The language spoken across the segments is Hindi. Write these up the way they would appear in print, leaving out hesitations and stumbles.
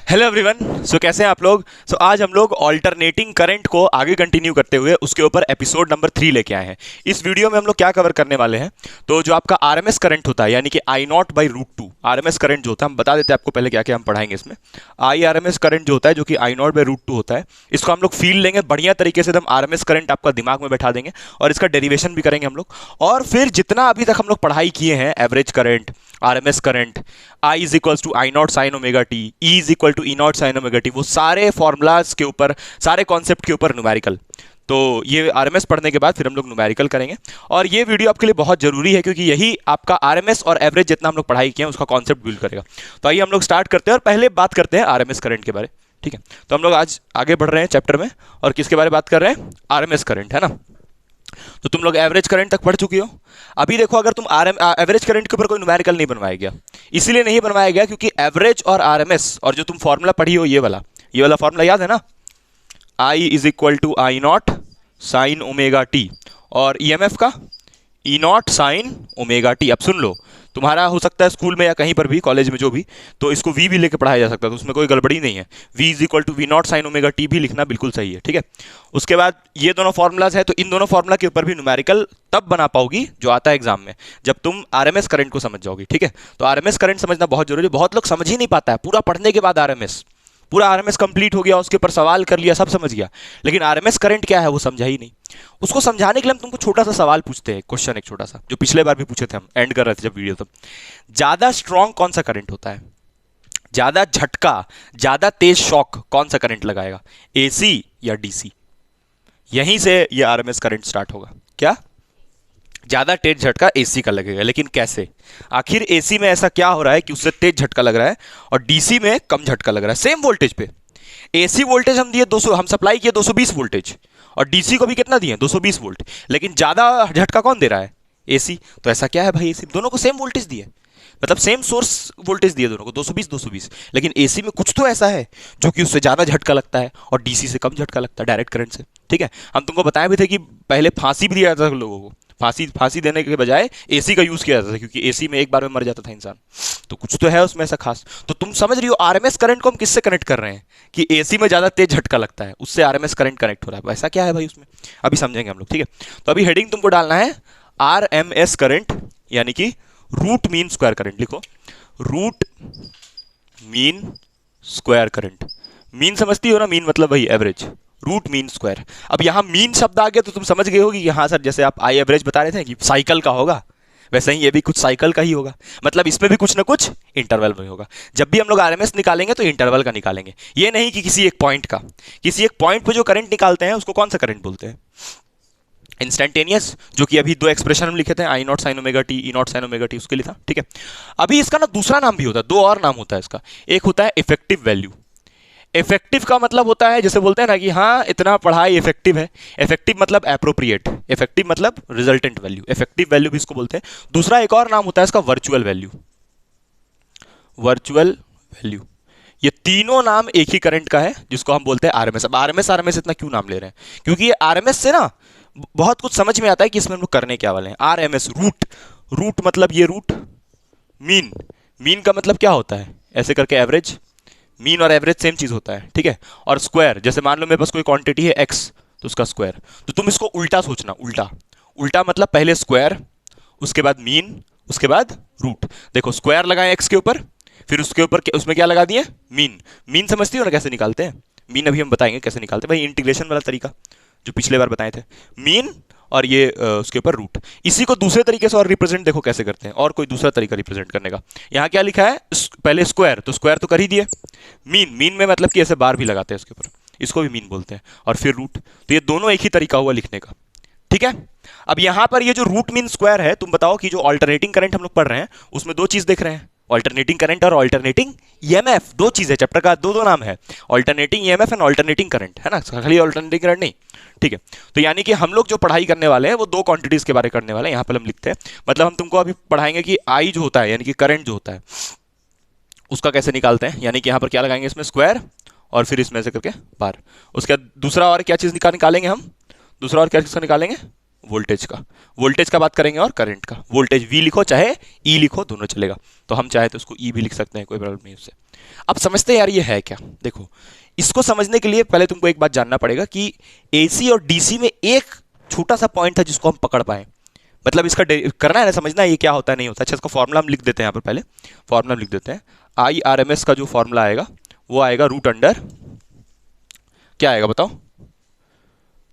Hello everyone. सो कैसे हैं आप लोग। आज हम लोग ऑल्टरनेटिंग करंट को आगे कंटिन्यू करते हुए उसके ऊपर एपिसोड नंबर 3 लेके आए हैं। इस वीडियो में हम लोग क्या कवर करने वाले हैं, तो जो आपका आरएमएस करंट होता है यानी कि I not by root two RMS current जो होता है, हम बता देते हैं आपको पहले क्या क्या हम पढ़ाएंगे इसमें। आई आरएमएस करंट जो होता है जो कि I not by root to होता है, इसको हम लोग फील लेंगे बढ़िया तरीके से, एकदम आरएमएस करंट आपका दिमाग में बैठा देंगे और इसका डेरिवेशन भी करेंगे हम लोग। और फिर जितना अभी तक हम लोग पढ़ाई किए हैं, average current, RMS current, I is equals to I not sine omega T, E is equal to E not sine omega T, वो सारे फॉर्मूलाज के ऊपर, सारे कॉन्सेप्ट के ऊपर न्यूमेरिकल। तो ये आरएमएस पढ़ने के बाद फिर हम लोग न्यूमेरिकल करेंगे और ये वीडियो आपके लिए बहुत जरूरी है क्योंकि यही आपका आरएमएस और एवरेज जितना हम लोग पढ़ाई किए हैं उसका कॉन्सेप्ट बिल्ड करेगा। तो आइए हम लोग स्टार्ट करते हैं और पहले बात करते हैं आरएमएस करंट के बारे। ठीक है, तो हम लोग आज आगे बढ़ रहे हैं चैप्टर में और किसके बारे में बात कर रहे हैं, आरएमएस करंट, है ना। तो तुम लोग एवरेज करंट तक पढ़ चुके हो। अभी देखो, अगर तुम एवरेज करंट के ऊपर कोई न्यूमेरिकल नहीं बनवाया गया, इसीलिए नहीं बनवाया गया क्योंकि एवरेज और आरएमएस और जो तुम फॉर्मूला पढ़ी हो, ये वाला फॉर्मूला याद है ना, I is equal to I not sine omega T, और ईएमएफ का E not sine omega T. अब सुन लो, तुम्हारा हो सकता है स्कूल में या कहीं पर भी, कॉलेज में जो भी, तो इसको वी भी लेके पढ़ाया जा सकता है, तो उसमें कोई गड़बड़ी नहीं है। V is equal to V naught sine omega T भी लिखना बिल्कुल सही है, ठीक है। उसके बाद ये दोनों फॉर्मुलाज है, तो इन दोनों फॉर्मुला के ऊपर भी न्यूमेरिकल तब बना पाओगी जो आता है एग्जाम में, जब तुम आरएमएस करंट को समझ जाओगी, ठीक है। तो आरएमएस करंट समझना बहुत जरूरी है। बहुत लोग समझ ही नहीं पाता है, पूरा पढ़ने के बाद आरएमएस, पूरा आरएमएस कंप्लीट हो गया, उसके ऊपर सवाल कर लिया, सब समझ गया, लेकिन आरएमएस करंट क्या है वो समझा ही नहीं। उसको समझाने के लिए हम तुमको छोटा सा सवाल पूछते हैं, क्वेश्चन एक छोटा सा, जो पिछले बार भी पूछे थे, हम एंड कर रहे थे जब वीडियो। तब ज्यादा स्ट्रॉन्ग कौन सा करंट होता है, ज्यादा झटका, ज्यादा तेज शॉक कौन सा करंट लगाएगा, एसी या डीसी। यहीं से ये आरएमएस करंट स्टार्ट होगा। क्या? ज्यादा तेज झटका एसी का लगेगा, लेकिन कैसे? आखिर एसी में ऐसा क्या हो रहा है कि उससे तेज झटका लग रहा है और डीसी में कम झटका लग रहा है, सेम वोल्टेज पे। एसी वोल्टेज हम दिए 200, हम सप्लाई किए 220 वोल्टेज, और डीसी को भी कितना दिए, 220 वोल्ट, लेकिन ज्यादा झटका कौन दे रहा है, एसी। तो ऐसा क्या है भाई, एसी दोनों को सेम वोल्टेज दिए, मतलब सेम सोर्स वोल्टेज दिए दोनों को, 220 220, लेकिन एसी में कुछ तो ऐसा है जो कि उससे ज्यादा झटका लगता है और डीसी से कम झटका लगता है, डायरेक्ट करंट से। ठीक है, हम तुमको बताए भी थे कि पहले फांसी भी दिया जाता था लोगों को, फांसी देने के बजाय एसी का यूज किया जाता था क्योंकि एसी में एक बार में मर जाता था इंसान। तो कुछ तो है उसमें ऐसा खास। तो तुम समझ रही हो आरएमएस करंट को हम किससे कनेक्ट कर रहे हैं कि एसी में ज्यादा तेज झटका लगता है, उससे आरएमएस करंट कनेक्ट हो रहा है। ऐसा क्या है भाई उसमें, अभी समझेंगे हम लोग, ठीक है। तो अभी हेडिंग तुमको डालना है आरएमएस करंट, यानी कि रूट मीन स्क्वायर करंट। लिखो root mean square current. Mean समझती हो ना, मीन मतलब वही एवरेज, रूट मीन स्क्वायर। अब यहां मीन शब्द आ गया तो तुम समझ गए होगी कि हाँ सर, जैसे आप आई एवरेज बता रहे थे कि साइकिल का होगा, वैसे ही ये भी कुछ साइकिल का ही होगा, मतलब इसमें भी कुछ ना कुछ इंटरवल में होगा। जब भी हम लोग आरएमएस निकालेंगे तो इंटरवल का निकालेंगे, ये नहीं कि किसी एक पॉइंट का। किसी एक पॉइंट पे जो करंट निकालते हैं उसको कौन सा करंट बोलते हैं, इंस्टेंटेनियस, जो कि अभी दो एक्सप्रेशन हम लिखे थे, I not sine omega T, E not sine omega T, उसके लिए था, ठीक है। अभी इसका ना दूसरा नाम भी होता है, दो और नाम होता है इसका। एक होता है इफेक्टिव वैल्यू। इफेक्टिव का मतलब होता है, जैसे बोलते हैं ना कि हाँ इतना पढ़ाई इफेक्टिव है, इफेक्टिव मतलब एप्रोप्रिएट, इफेक्टिव मतलब रिजल्टेंट वैल्यू, इफेक्टिव वैल्यू भी इसको बोलते हैं। दूसरा एक और नाम होता है इसका वर्चुअल वैल्यू, वर्चुअल वैल्यू। ये तीनों नाम एक ही करंट का है जिसको हम बोलते हैं आरएमएस। अब आरएमएस आरएमएस इतना क्यों नाम ले रहे हैं, क्योंकि ये आरएमएस से ना बहुत कुछ समझ में आता है कि इसमें हम लोग करने क्या वाले हैं। आरएमएस रूट, रूट मतलब ये रूट, मीन, मीन का मतलब क्या होता है, ऐसे करके एवरेज, मीन और एवरेज सेम चीज होता है, ठीक है। और स्क्वायर, जैसे मान लो मेरे पास कोई क्वांटिटी है एक्स, तो उसका स्क्वायर। तो तुम इसको उल्टा सोचना, उल्टा, उल्टा मतलब पहले स्क्वायर, उसके बाद मीन, उसके बाद रूट। देखो स्क्वायर लगाए एक्स के ऊपर, फिर उसके ऊपर उसमें क्या लगा दिए, मीन। मीन समझती हो ना कैसे निकालते हैं, मीन अभी हम बताएंगे कैसे निकालते हैं भाई, इंटीग्रेशन वाला तरीका जो पिछले बार बताए थे, मीन और ये उसके ऊपर रूट। इसी को दूसरे तरीके से और रिप्रेजेंट देखो कैसे करते हैं, और कोई दूसरा तरीका रिप्रेजेंट करने का। यहाँ क्या लिखा है, पहले स्क्वायर, तो स्क्वायर तो कर ही दिए, मीन, मीन में मतलब कि ऐसे बार भी लगाते हैं उसके ऊपर, इसको भी मीन बोलते हैं, और फिर रूट। तो ये दोनों एक ही तरीका हुआ लिखने का, ठीक है। अब यहां पर ये जो रूट मीन स्क्वायर है, तुम बताओ कि जो ऑल्टरनेटिंग करंट हम लोग पढ़ रहे हैं उसमें दो चीज देख रहे हैं, ऑल्टरनेटिंग करंट और ऑल्टरनेटिंग ईएमएफ, दो चीजें, चैप्टर का दो नाम है, alternating EMF and alternating current, है ना, खाली ऑल्टरनेटिंग करंट नहीं, ठीक है। तो यानी कि हम लोग जो पढ़ाई करने वाले हैं वो दो क्वांटिटीज के बारे करने वाले हैं, यहां पर हम लिखते हैं। मतलब हम तुमको अभी पढ़ाएंगे कि आई जो होता है यानी कि करंट जो होता है उसका कैसे निकालते हैं, यानी कि यहां पर क्या लगाएंगे, इसमें स्क्वायर और फिर इसमें से करके बार। उसके बाद दूसरा और क्या चीज निकालेंगे हम, दूसरा और क्या चीज का निकालेंगे, वोल्टेज का। वोल्टेज का बात करेंगे और करंट का। वोल्टेज वी लिखो चाहे ई लिखो, दोनों चलेगा। तो हम चाहे तो उसको ई भी लिख सकते हैं, कोई प्रॉब्लम नहीं उससे। अब समझते हैं यार ये है क्या। देखो, इसको समझने के लिए पहले तुमको एक बात जानना पड़ेगा कि एसी और डीसी में एक छोटा सा पॉइंट था जिसको हम पकड़ पाए। मतलब इसका करना है ना, समझना है ये क्या होता है नहीं होता। अच्छा, इसका फॉर्मूला हम लिख देते हैं यहाँ पर, पहले फॉर्मूला लिख देते हैं। आई आर एम एस का जो फॉर्मूला आएगा वो आएगा रूट अंडर, क्या आएगा बताओ,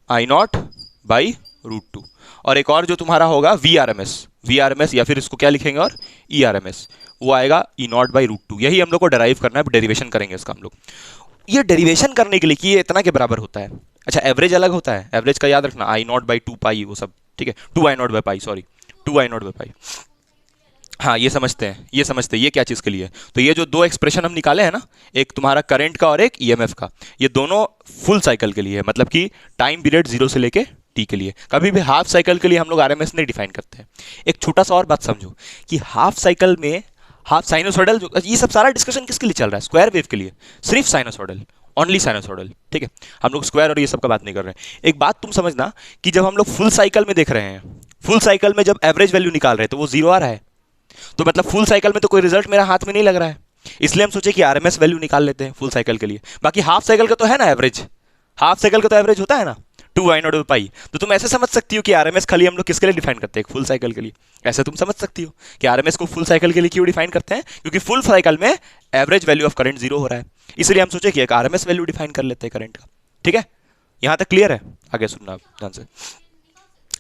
आई नॉट बाई रूट टू। और एक और जो तुम्हारा होगा वी आर एम एस या फिर इसको क्या लिखेंगे और ई आर एम एस, वो आएगा ई नॉट बाई रूट टू। यही हम लोग को डेराइव करना है, डेरिवेशन करेंगे इसका हम लोग। ये डेरिवेशन करने के लिए कि ये इतना के बराबर होता है। अच्छा, एवरेज अलग होता है, एवरेज का याद रखना, I not by two pi वो सब, ठीक है, two I not by pi, sorry two I not by pi. हाँ, ये समझते हैं, ये क्या चीज़ के लिए है। तो ये जो दो एक्सप्रेशन हम निकाले हैं ना, एक तुम्हारा करंट का और एक ईएमएफ का, ये दोनों फुल साइकिल के लिए है, मतलब कि टाइम पीरियड 0 से लेके टी के लिए। कभी भी हाफ साइकिल के लिए हम लोग आरएमएस नहीं डिफाइन करते हैं। एक छोटा सा और बात समझो कि हाफ साइकिल में हाफ साइनोसॉइडल, ये सब सारा डिस्कशन किसके लिए चल रहा है, स्क्वायर वेव के लिए, सिर्फ साइनोसॉइडल, ओनली साइनोसॉइडल, ठीक है। हम लोग स्क्वायर और ये सब का बात नहीं कर रहे हैं। एक बात तुम समझना कि जब हम लोग फुल साइकिल में देख रहे हैं, फुल साइकिल में जब एवरेज वैल्यू निकाल रहे हैं तो वो 0 आ रहा है, तो मतलब फुल साइकिल में तो कोई रिजल्ट मेरा हाथ में नहीं लग रहा है, इसलिए हम सोचे कि आरएमएस वैल्यू निकाल लेते हैं फुल साइकिल के लिए। बाकी हाफ साइकिल का तो है ना एवरेज, हाफ साइकिल का तो एवरेज होता है ना, टू आई नॉट पाई। तो तुम ऐसे समझ सकती हो कि आरएमएस खाली हम लोग किसके लिए डिफाइन करते हैं, फुल साइकिल के लिए। ऐसे तुम समझ सकती हो कि आरएमएस को फुल साइकिल के लिए क्यों डिफाइन करते हैं, क्योंकि फुल साइकिल में एवरेज वैल्यू ऑफ करंट 0 हो रहा है, इसलिए हम सोचे कि एक आरएमएस वैल्यू डिफाइन कर लेते हैं करंट का। ठीक है, यहां तक क्लियर है? आगे सुनना ध्यान से।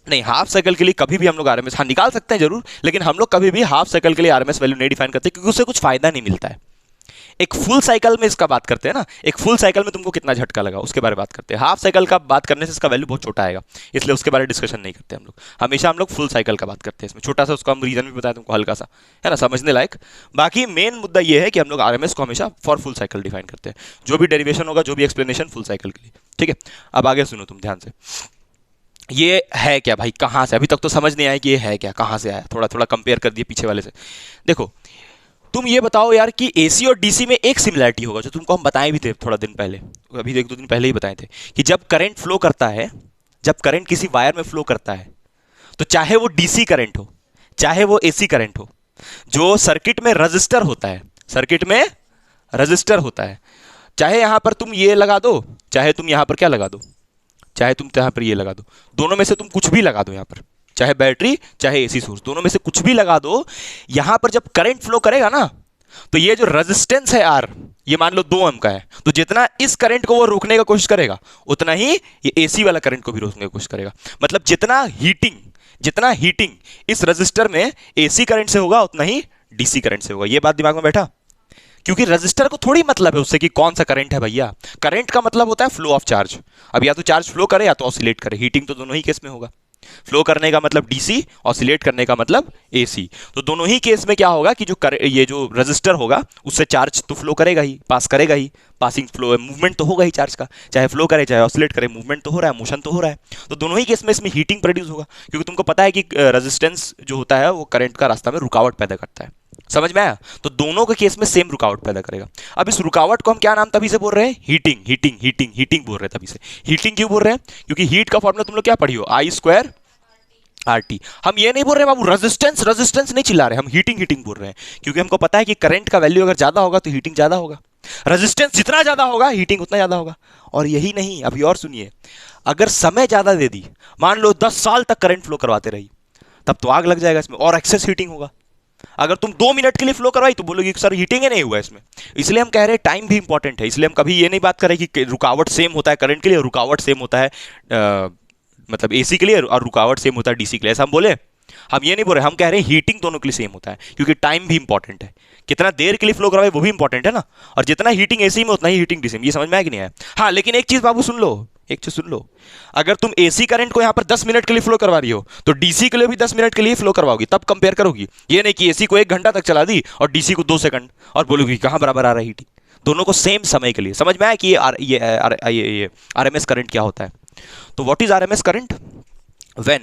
नहीं, हाफ साइकिल के लिए कभी भी हम लोग आरएमएस हाँ निकाल सकते हैं जरूर, लेकिन हम लोग कभी भी हाफ साइकिल के लिए आरएमएस वैल्यू नहीं डिफाइन करते, क्योंकि उससे कुछ फायदा नहीं मिलता है। एक फुल साइकिल में इसका बात करते हैं ना, एक फुल साइकिल में तुमको कितना झटका लगा उसके बारे में बात करते हैं। हाफ साइकिल का बात करने से इसका वैल्यू बहुत छोटा आएगा, इसलिए उसके बारे में डिस्कशन नहीं करते हम लोग। हमेशा हम लोग फुल साइकिल का बात करते हैं, इसमें छोटा सा उसका हम रीजन भी बताया तुमको, हल्का सा है ना, समझने लायक। बाकी मेन मुद्दा यह है कि हम लोग आरएमएस को हमेशा फॉर फुल साइकिल डिफाइन करते हैं, जो भी डेरिवेशन होगा, जो भी एक्सप्लेनेशन, फुल साइकिल के लिए। ठीक है, अब आगे सुनो तुम ध्यान से। ये है क्या भाई, कहां से, अभी तक तो समझ नहीं आया कि ये है क्या, कहां से आया, थोड़ा थोड़ा कंपेयर कर दिए पीछे वाले से। देखो, तुम ये बताओ यार कि एसी और डीसी में एक सिमिलरिटी होगा, जो तुमको हम बताए भी थे थोड़ा दिन पहले, अभी 1-2 दिन पहले ही बताए थे, कि जब करंट फ्लो करता है, जब करंट किसी वायर में फ्लो करता है, तो चाहे वो डीसी करंट हो, चाहे वो एसी करंट हो, जो सर्किट में रजिस्टर होता है, सर्किट में रजिस्टर होता है, चाहे यहां पर तुम ये लगा दो, चाहे तुम यहां पर क्या लगा दो, चाहे तुम यहां पर ये लगा दो, दोनों में से तुम कुछ भी लगा दो यहां पर, चाहे बैटरी चाहे एसी सोर्स, दोनों में से कुछ भी लगा दो, यहां पर जब करंट फ्लो करेगा ना, तो ये जो रेजिस्टेंस है आर, ये मान लो 2 ओम का है, तो जितना इस करंट को वो रोकने का कोशिश करेगा, उतना ही ये एसी वाला करंट को भी रोकने की कोशिश करेगा। मतलब जितना हीटिंग इस रजिस्टर में एसी करंट से होगा, उतना ही डीसी करंट से होगा। ये बात दिमाग में बैठा? क्योंकि रजिस्टर को थोड़ी मतलब है उससे कि कौन सा करंट है भैया, करंट का मतलब होता है फ्लो ऑफ चार्ज। अब या तो चार्ज फ्लो करे या तो ऑसिलेट करे, हीटिंग तो दोनों ही केस में होगा। फ्लो करने का मतलब डीसी, ऑसिलेट करने का मतलब एसी। तो दोनों ही केस में क्या होगा कि ये जो रजिस्टर होगा उससे चार्ज तो फ्लो करेगा ही, पास करेगा ही, पासिंग फ्लो, मूवमेंट तो होगा ही चार्ज का, चाहे फ्लो करे चाहे ऑसिलेट करे, मूवमेंट तो हो रहा है, मोशन तो हो रहा है। तो दोनों ही केस में इसमें हीटिंग प्रोड्यूस होगा, क्योंकि तुमको पता है कि रेजिस्टेंस जो होता है वो करंट का रास्ता में रुकावट पैदा करता है। समझ में आया? तो दोनों के केस में सेम रुकावट पैदा करेगा। अब इस रुकावट को हम क्या नाम तभी से बोल रहे हैं, हीटिंग बोल रहे हैं तभी से। हीटिंग क्यों बोल रहे हैं? क्योंकि हीट का फॉर्मूला तुम लोग क्या पढ़ी हो, I² RT। हम ये नहीं बोल रहे बाबू रेजिस्टेंस नहीं चिल्ला रहे, हम हीटिंग बोल रहे हैं, क्योंकि हमको पता है कि करंट का वैल्यू अगर ज्यादा होगा तो हीटिंग ज्यादा होगा, रेजिस्टेंस जितना ज्यादा होगा हीटिंग उतना ज्यादा होगा। और यही नहीं, अभी और सुनिए, अगर समय ज्यादा दे दी, मान लो 10 साल तक करंट फ्लो करवाते रही, तब तो आग लग जाएगा इसमें और एक्सेस हीटिंग होगा। अगर तुम 2 मिनट के लिए फ्लो करवाई तो बोलोगे सर हीटिंग ही नहीं हुआ इसमें। इसलिए हम कह रहे हैं टाइम भी इंपॉर्टेंट है। इसलिए हम कभी ये नहीं बात कर रहे कि रुकावट सेम होता है करंट के लिए, रुकावट सेम होता है मतलब एसी के लिए, और रुकावट सेम होता है डीसी के लिए, ऐसा हम बोले? हम ये नहीं बोल रहे, हम कह रहे हैं हीटिंग दोनों के लिए सेम होता है, क्योंकि टाइम भी इंपॉर्टेंट है, कितना देर के लिए फ्लो करवाए वो भी इंपॉर्टेंट है ना, और जितना हीटिंग एसी में उतना ही हीटिंग डीसी में। ये समझ में आया कि नहीं आया? हाँ, लेकिन एक चीज बाबू सुन लो, एक चीज सुन लो, अगर तुम एसी करंट को यहां पर 10 मिनट के लिए फ्लो करवा रही हो, तो डीसी के लिए भी 10 मिनट के लिए फ्लो करवाओगी, तब कंपेयर करोगी। ये नहीं कि एसी को 1 घंटा तक चला दी और डीसी को 2 सेकंड, और बोलोगी कहां बराबर आ रहा है हीटिंग। दोनों को सेम समय के लिए। समझ में आया कि ये आरएमएस करंट क्या होता है? तो what is RMS current? when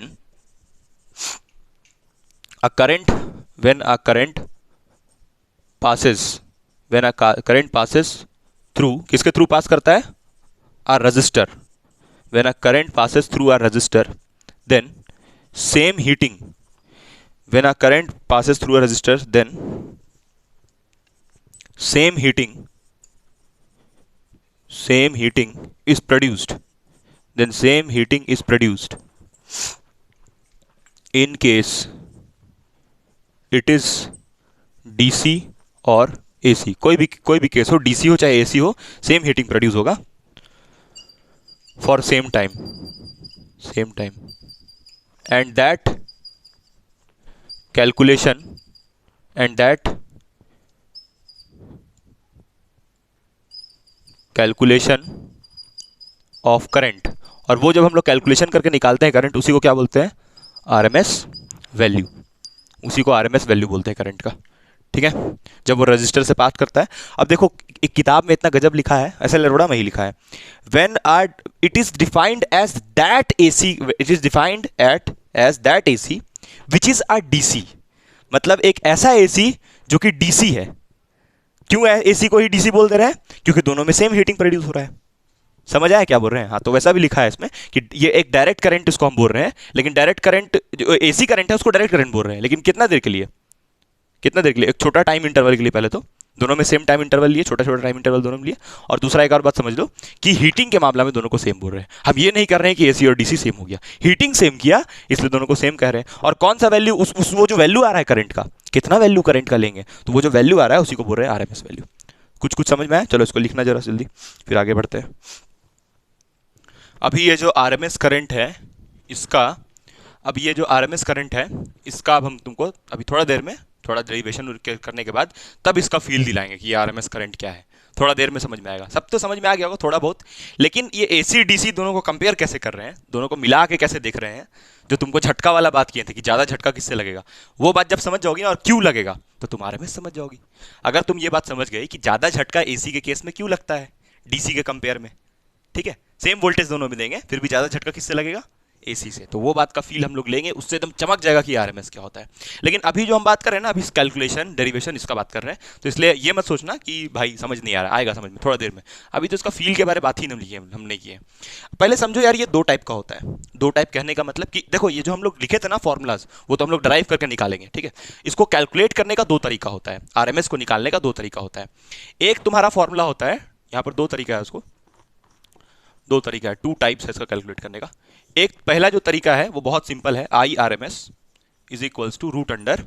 a current passes through, किसके थ्रू पास करता है? a resistor. when a current passes through a resistor, then same heating, when a current passes through a resistor, then same heating is produced, then same heating is produced in case it is DC और AC, कोई भी केस हो, DC हो चाहे AC हो, सेम हीटिंग प्रोड्यूस होगा for same time and that calculation of current, और वो जब हम लोग कैलकुलेशन करके निकालते हैं करंट, उसी को क्या बोलते हैं, RMS वैल्यू, उसी को RMS वैल्यू बोलते हैं करंट का, ठीक है, जब वो रजिस्टर से पास करता है। अब देखो एक किताब में इतना गजब लिखा है, ऐसे लरोड़ा में ही लिखा है, when are it is defined as that AC, it is defined as that AC which is a DC, मतलब एक ऐसा AC जो कि DC है। क्यों AC को ही DC बोल दे रहे हैं, क्योंकि दोनों में सेम हीटिंग प्रोड्यूस हो रहा है। समझ आया क्या बोल रहे हैं? हाँ, तो वैसा भी लिखा है इसमें कि ये एक डायरेक्ट करंट इसको हम बोल रहे हैं, लेकिन डायरेक्ट करंट जो AC करंट है उसको डायरेक्ट करंट बोल रहे हैं, लेकिन कितना देर के लिए, एक छोटा टाइम इंटरवल के लिए। पहले तो दोनों में सेम टाइम इंटरवल लिए, छोटा टाइम इंटरवल दोनों में लिए, और दूसरा एक और बात समझ लो कि हीटिंग के मामला में दोनों को सेम बोल रहे हैं। हम ये नहीं कर रहे हैं कि AC और DC सेम हो गया, हीटिंग सेम किया इसलिए दोनों को सेम कह रहे हैं। और कौन सा वैल्यू, वो जो वैल्यू आ रहा है करंट का, कितना वैल्यू करंट का लेंगे, तो वो जो वैल्यू आ रहा है उसी को बोल रहे हैं RMS वैल्यू। कुछ समझ में आया? चलो इसको लिखना जरा जल्दी, फिर आगे बढ़ते हैं। अभी ये जो RMS करंट है इसका, अब हम तुमको अभी थोड़ा देर में, थोड़ा डेरिवेशन करने के बाद तब इसका फील दिलाएंगे कि ये RMS करंट क्या है। थोड़ा देर में समझ में आएगा, सब तो समझ में आ गया होगा थोड़ा बहुत, लेकिन ये AC DC दोनों को कंपेयर कैसे कर रहे हैं, दोनों को मिला के कैसे देख रहे हैं, जो तुमको झटका वाला बात किए थे कि ज़्यादा झटका किससे लगेगा, वो बात जब समझ जाओगी ना, और क्यों लगेगा, तो तुम RMS समझ जाओगी। अगर तुम ये बात समझ गई कि ज़्यादा झटका AC के केस में क्यों लगता है DC के कंपेयर में, ठीक है, सेम वोल्टेज दोनों में देंगे, फिर भी ज़्यादा झटका किससे लगेगा, AC से, तो वो बात का फील हम लोग लेंगे, उससे एकदम चमक जाएगा कि RMS क्या होता है। लेकिन अभी जो हम बात कर रहे हैं ना, अभी कैलकुलेशन डेरिवेशन इसका बात कर रहे हैं, तो इसलिए ये मत सोचना कि भाई समझ नहीं आ रहा, आएगा समझ में थोड़ा देर में। अभी तो इसका फील के बारे में बात ही हम नहीं किए। पहले समझो यार, ये दो टाइप का होता है। दो टाइप कहने का मतलब कि देखो, ये जो हम लोग लिखे थे ना फॉर्मूलाज, वो तो हम लोग ड्राइव करके निकालेंगे, ठीक है। इसको कैलकुलेट करने का दो तरीका होता है, RMS को निकालने का दो तरीका होता है। एक तुम्हारा फॉर्मूला होता है, यहाँ पर दो तरीका है, उसको दो तरीका है, टू टाइप्स है इसका कैलकुलेट करने का। एक पहला जो तरीका है वो बहुत सिंपल है, IRMS is equals to root under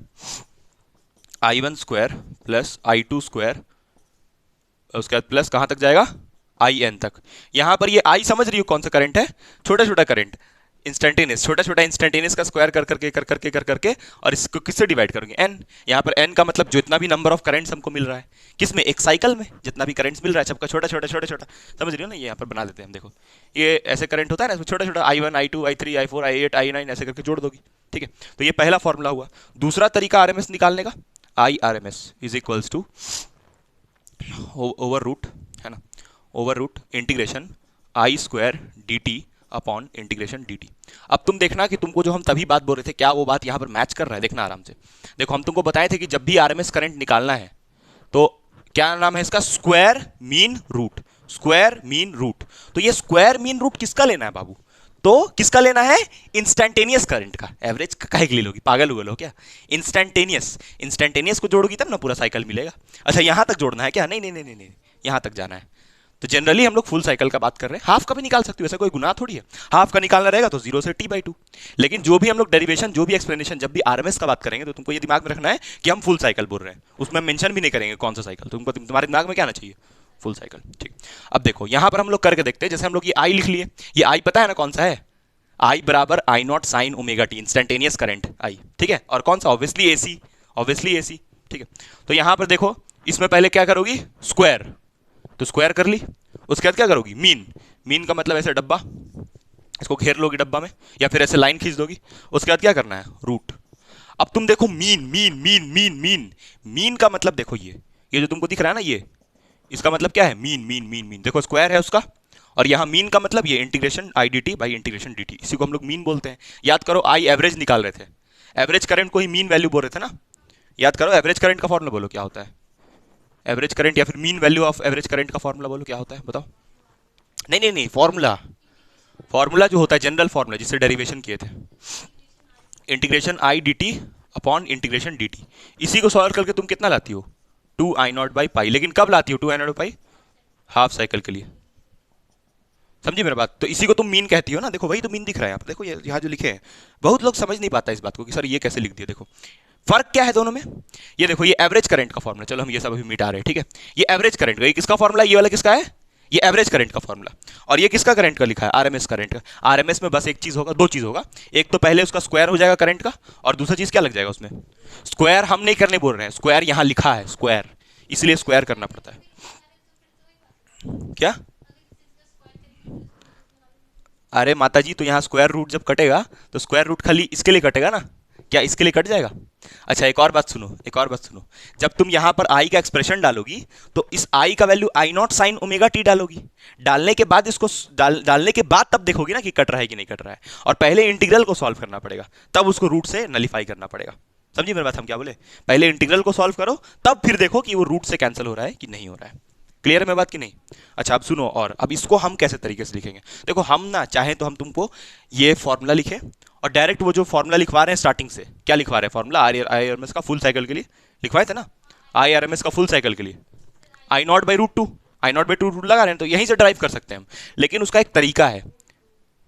I1 square plus I2 square, उसके बाद प्लस कहां तक जाएगा, IN तक। यहां पर ये I समझ रही हो कौन सा करंट है, छोटा छोटा करंट, इंस्टेंटेनियस, छोटा छोटा इंस्टेंटेनियस का स्क्वायर कर करके और इसको किससे डिवाइड करोगे, n। यहाँ पर n का मतलब जितना भी नंबर ऑफ करंट्स हमको मिल रहा है, किसमें, एक साइकिल में जितना भी करंट्स मिल रहा है सबका छोटा छोटा समझ रही हो ना। ये यहाँ पर बना देते हैं हम, देखो ये ऐसे करंट होता है ना, इसमें छोटा छोटा I1 I2 I3 I4 I8 I9 ऐसे करके जोड़ दोगी, ठीक है। तो ये पहला फॉर्मूला हुआ। दूसरा तरीका RMS निकालने का, IRMS is equals to over root, है ना, over root integration I square DT upon integration DT। अब तुम देखना कि तुमको जो हम तभी बात बोल रहे थे, क्या वो बात यहाँ पर मैच कर रहा है, देखना आराम से। देखो हम तुमको बताए थे कि जब भी RMS करंट निकालना है तो क्या नाम है इसका, square mean root, square mean root. तो ये स्क्वायर मीन रूट किसका लेना है बाबू, तो किसका लेना है, इंस्टेंटेनियस करंट का। एवरेज काहे के लिए लोगी, पागल हो क्या, इंस्टेंटेनियस को जोड़ोगी तब ना पूरा साइकिल मिलेगा। अच्छा यहाँ तक जोड़ना है क्या, नहीं, यहाँ तक जाना है। तो जनरली हम लोग फुल साइकिल का बात कर रहे हैं, हाफ का भी निकाल सकते हो, ऐसा कोई गुनाह थोड़ी है। हाफ का निकालना रहेगा तो 0 से T/2। लेकिन जो भी हम लोग डेरिवेशन, जो भी एक्सप्लेनेशन, जब भी RMS का बात करेंगे तो तुमको ये दिमाग में रखना है कि हम फुल साइकिल बोल रहे हैं, उसमें मेंशन भी नहीं करेंगे कौन सा साइकिल, तुमको तुम्हारे दिमाग में क्या आना चाहिए, फुल साइकिल, ठीक। अब देखो यहाँ पर हम लोग करके देखते हैं, जैसे हम लोग ये I लिख लिए, ये I पता है ना कौन सा है, I बराबर I0 sign omega T, instantaneous current I, ठीक है। और कौन सा, ऑब्वियसली AC, ठीक है। तो यहाँ पर देखो, इसमें पहले क्या करोगी, स्क्वायर, तो स्क्वायर कर ली, उसके बाद क्या करोगी, मीन का मतलब ऐसे डब्बा, इसको घेर लोगी डब्बा में, या फिर ऐसे लाइन खींच दोगी। उसके बाद क्या करना है, रूट। अब तुम देखो मीन का मतलब देखो, ये जो तुमको दिख रहा है ना, ये इसका मतलब क्या है, मीन। देखो स्क्वायर है उसका, और यहाँ मीन का मतलब ये integration IDT by integration DT, इसी को हम लोग मीन बोलते हैं। याद करो I एवरेज निकाल रहे थे, एवरेज करंट को ही मीन वैल्यू बोल रहे थे ना। याद करो एवरेज करंट का फॉर्मूला बोलो क्या होता है, एवरेज करंट या फिर mean value of average current का फॉर्मूला बोलो क्या होता है, बताओ। नहीं, फॉर्मूला जो होता है, जनरल फॉर्मूला जिससे डेरिवेशन किए थे, integration IDT upon integration DT। इसी को सॉल्व करके तुम कितना लाती हो, two I not by pi. लेकिन कब लाती हो two I not by pi? Half cycle के लिए। समझी मेरी बात? तो इसी को तुम मीन कहती हो ना। देखो वही तो मीन दिख रहा है यहाँ पर, देखो यहाँ जो लिखे हैं। बहुत लोग समझ नहीं पाता इस बात को कि सर ये कैसे लिख दिया। देखो फर्क क्या है दोनों में। ये देखो ये एवरेज करंट का फॉर्मूला, चलो हम ये सब अभी मिटा रहे हैं, ठीक है। ये एवरेज करंट का, ये किसका फॉर्मूला, ये वाला किसका है, ये एवरेज करंट का फॉर्मूला। और ये किसका करंट का लिखा है, आरएमएस करंट का। आरएमएस में बस एक चीज होगा, दो चीज होगा, एक तो पहले उसका स्क्वायर हो जाएगा करंट का, और दूसरा चीज क्या लग जाएगा उसमें, स्क्वायर। हम नहीं करने बोल रहे हैं, स्क्वायर यहां लिखा है स्क्वायर, इसलिए स्क्वायर करना पड़ता है। क्या? अरे माता जी, तो यहाँ स्क्वायर रूट जब कटेगा तो स्क्वायर रूट खाली इसके लिए कटेगा ना, क्या इसके लिए कट जाएगा? अच्छा एक और बात सुनो, एक और बात सुनो। जब तुम यहाँ पर आई का एक्सप्रेशन डालोगी तो इस आई का value I not sine omega T डालोगी। डालने के बाद इसको डालने के बाद तब देखोगी ना कि कट रहा है कि नहीं कट रहा है। और पहले इंटीग्रल को सॉल्व करना पड़ेगा, तब उसको रूट से नलीफाई करना पड़ेगा। समझिए मेरी बात, हम क्या बोले, पहले इंटीग्रल को सॉल्व करो, तब फिर देखो कि वो रूट से कैंसिल हो रहा है कि नहीं हो रहा है। क्लियर है मेरी बात कि नहीं? अच्छा अब सुनो, और अब इसको हम कैसे तरीके से लिखेंगे। देखो हम ना चाहें तो हम तुमको ये फॉर्मूला लिखें और डायरेक्ट वो जो फॉर्मूला लिखवा रहे हैं स्टार्टिंग से, क्या लिखवा रहे हैं formula, I R M S का फुल साइकिल के लिए लिखवाए थे ना, आई आर एम एस का फुल साइकिल के लिए I not by root two, I not by two root लगा रहे हैं, तो यहीं से ड्राइव कर सकते हैं हम। लेकिन उसका एक तरीका है,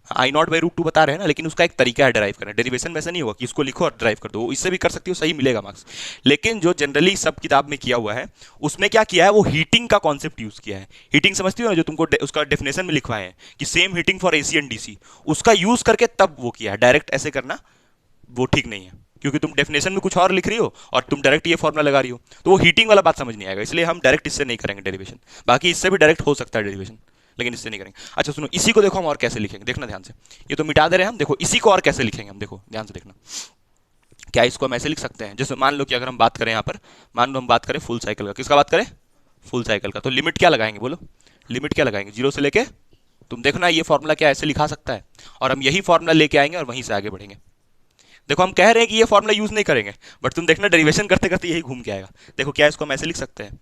I not by root to बता रहे हैं ना, लेकिन उसका एक तरीका है ड्राइव करना। डेरिवेशन में ऐसा नहीं होगा कि इसको लिखो और ड्राइव कर दो, इससे भी कर सकती हो, सही मिलेगा मार्क्स। लेकिन जो जनरली सब किताब में किया हुआ है, उसमें क्या किया है, वो हीटिंग का कॉन्सेप्ट यूज किया है। हीटिंग समझती हो ना, जो तुमको उसका डेफिनेशन में लिखवाए हैं कि same heating for AC and DC, उसका यूज करके तब वो किया है। डायरेक्ट ऐसे करना वो ठीक नहीं है, क्योंकि तुम डेफिनेशन में कुछ और लिख रही हो और तुम डायरेक्ट ये फॉर्मूला लगा रही हो, तो वो हीटिंग वाला बात समझ नहीं आएगा। इसलिए हम डायरेक्ट इससे नहीं करेंगे डेरिवेशन। बाकी इससे भी डायरेक्ट हो सकता है डेरिवेशन, लेकिन इससे नहीं करेंगे। अच्छा सुनो, इसी को देखो हम और कैसे लिखेंगे, देखना ध्यान से। ये तो मिटा दे रहे हैं हम, देखो इसी को और कैसे लिखेंगे हम, देखो ध्यान से देखना। क्या इसको हम ऐसे लिख सकते हैं, जैसे मान लो कि अगर हम बात करें यहाँ पर, मान लो हम बात करें फुल साइकिल का, किसका बात करें, फुल साइकिल का, तो लिमिट क्या लगाएंगे, बोलो लिमिट क्या लगाएंगे, जीरो से लेके, तुम देखना ये फॉर्मूला क्या ऐसे लिखा सकता है, और हम यही फॉर्मूला लेके आएंगे और वहीं से आगे बढ़ेंगे। देखो हम कह रहे हैं कि ये फॉर्मूला यूज नहीं करेंगे, बट तुम देखना डेरिवेशन करते करते यही घूम के आएगा। देखो क्या इसको हम ऐसे लिख सकते हैं,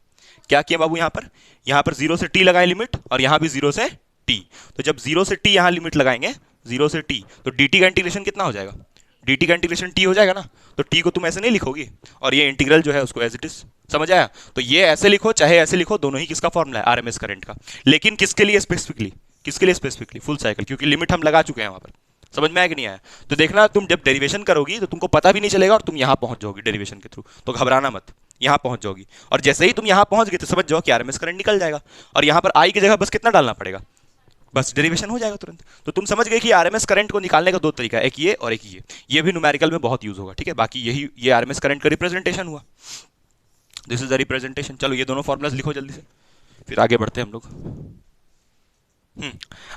क्या किया बाबू, यहाँ पर जीरो से टी लगाए लिमिट, और यहाँ भी जीरो से टी। तो जब जीरो से टी यहाँ लिमिट लगाएंगे, जीरो से टी, तो डी टी का इंटीग्रेशन कितना हो जाएगा, डी टी का इंटीग्रेशन टी हो जाएगा ना। तो टी को तुम ऐसे नहीं लिखोगी, और ये इंटीग्रल जो है उसको एज इट इज, समझ आया? तो ये ऐसे लिखो चाहे ऐसे लिखो, दोनों ही किसका फॉर्मूला है, आरएमएस करंट का। लेकिन किसके लिए स्पेसिफिकली, किसके लिए स्पेसिफिकली, फुल साइकिल, क्योंकि लिमिट हम लगा चुके हैं वहां पर। समझ में आया कि नहीं आया? तो देखना तुम जब डेरिवेशन करोगी तो तुमको पता भी नहीं चलेगा, और तुम यहां पहुंच जाओगी डेरिवेशन के थ्रू, तो घबराना मत, यहां पहुंच जाओगी। और जैसे ही तुम यहां पहुंच गए तो समझ जाओ कि आरएमएस करंट निकल जाएगा, और यहां पर आई की जगह बस कितना डालना पड़ेगा, बस डेरिवेशन हो जाएगा तुरंत। तो तुम समझ गए कि आरएमएस करंट को निकालने का दो तरीका है, एक ये और एक ये भी न्यूमेरिकल में बहुत यूज होगा, ठीक है। बाकी यही ये आरएमएस करंट का रिप्रेजेंटेशन हुआ, दिस इज द रिप्रेजेंटेशन। चलो ये दोनों फॉर्मुलाज लिखो जल्दी से, फिर आगे बढ़ते हैं हम लोग।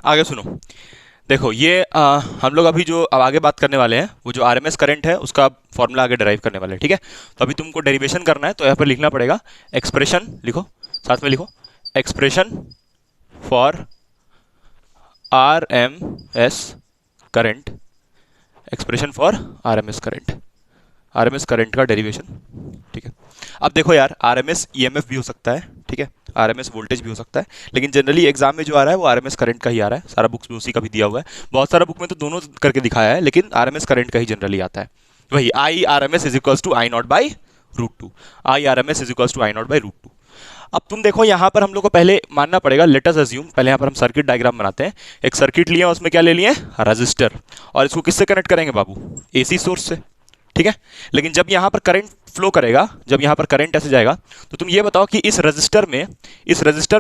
आगे सुनो, देखो ये हम लोग अभी जो अब आगे बात करने वाले हैं, वो जो आरएमएस करंट है उसका फॉर्मूला आगे डिराइव करने वाले हैं, ठीक है। तो अभी तुमको डेरिवेशन करना है, तो यहाँ पर लिखना पड़ेगा एक्सप्रेशन, लिखो साथ में लिखो, expression for RMS current, expression for RMS current, RMS current का डेरिवेशन, ठीक है। अब देखो यार, आरएमएस ईएमएफ भी हो सकता है, ठीक है, आरएमएस वोल्टेज भी हो सकता है, लेकिन जनरली एग्जाम में जो आ रहा है वो आरएमएस करंट का ही आ रहा है। सारा बुक्स में उसी का भी दिया हुआ है, बहुत सारा बुक में तो दोनों करके दिखाया है, लेकिन आरएमएस करंट का ही जनरली आता है। वही I R M S is equals to I not by root two, I R M S is equals to I not by root two. अब तुम देखो यहाँ पर हम लोग को पहले मानना पड़ेगा, लेट अस अज्यूम, पहले यहाँ पर हम सर्किट डायग्राम बनाते हैं। एक सर्किट लिए, उसमें क्या ले लिए, रजिस्टर, और इसको किससे कनेक्ट करेंगे बाबू, एसी सोर्स से, ठीक है। लेकिन जब यहाँ पर करंट फ्लो करेगा, जब यहाँ पर करंट ऐसे जाएगा, तो तुम ये बताओ कि इस रजिस्टर में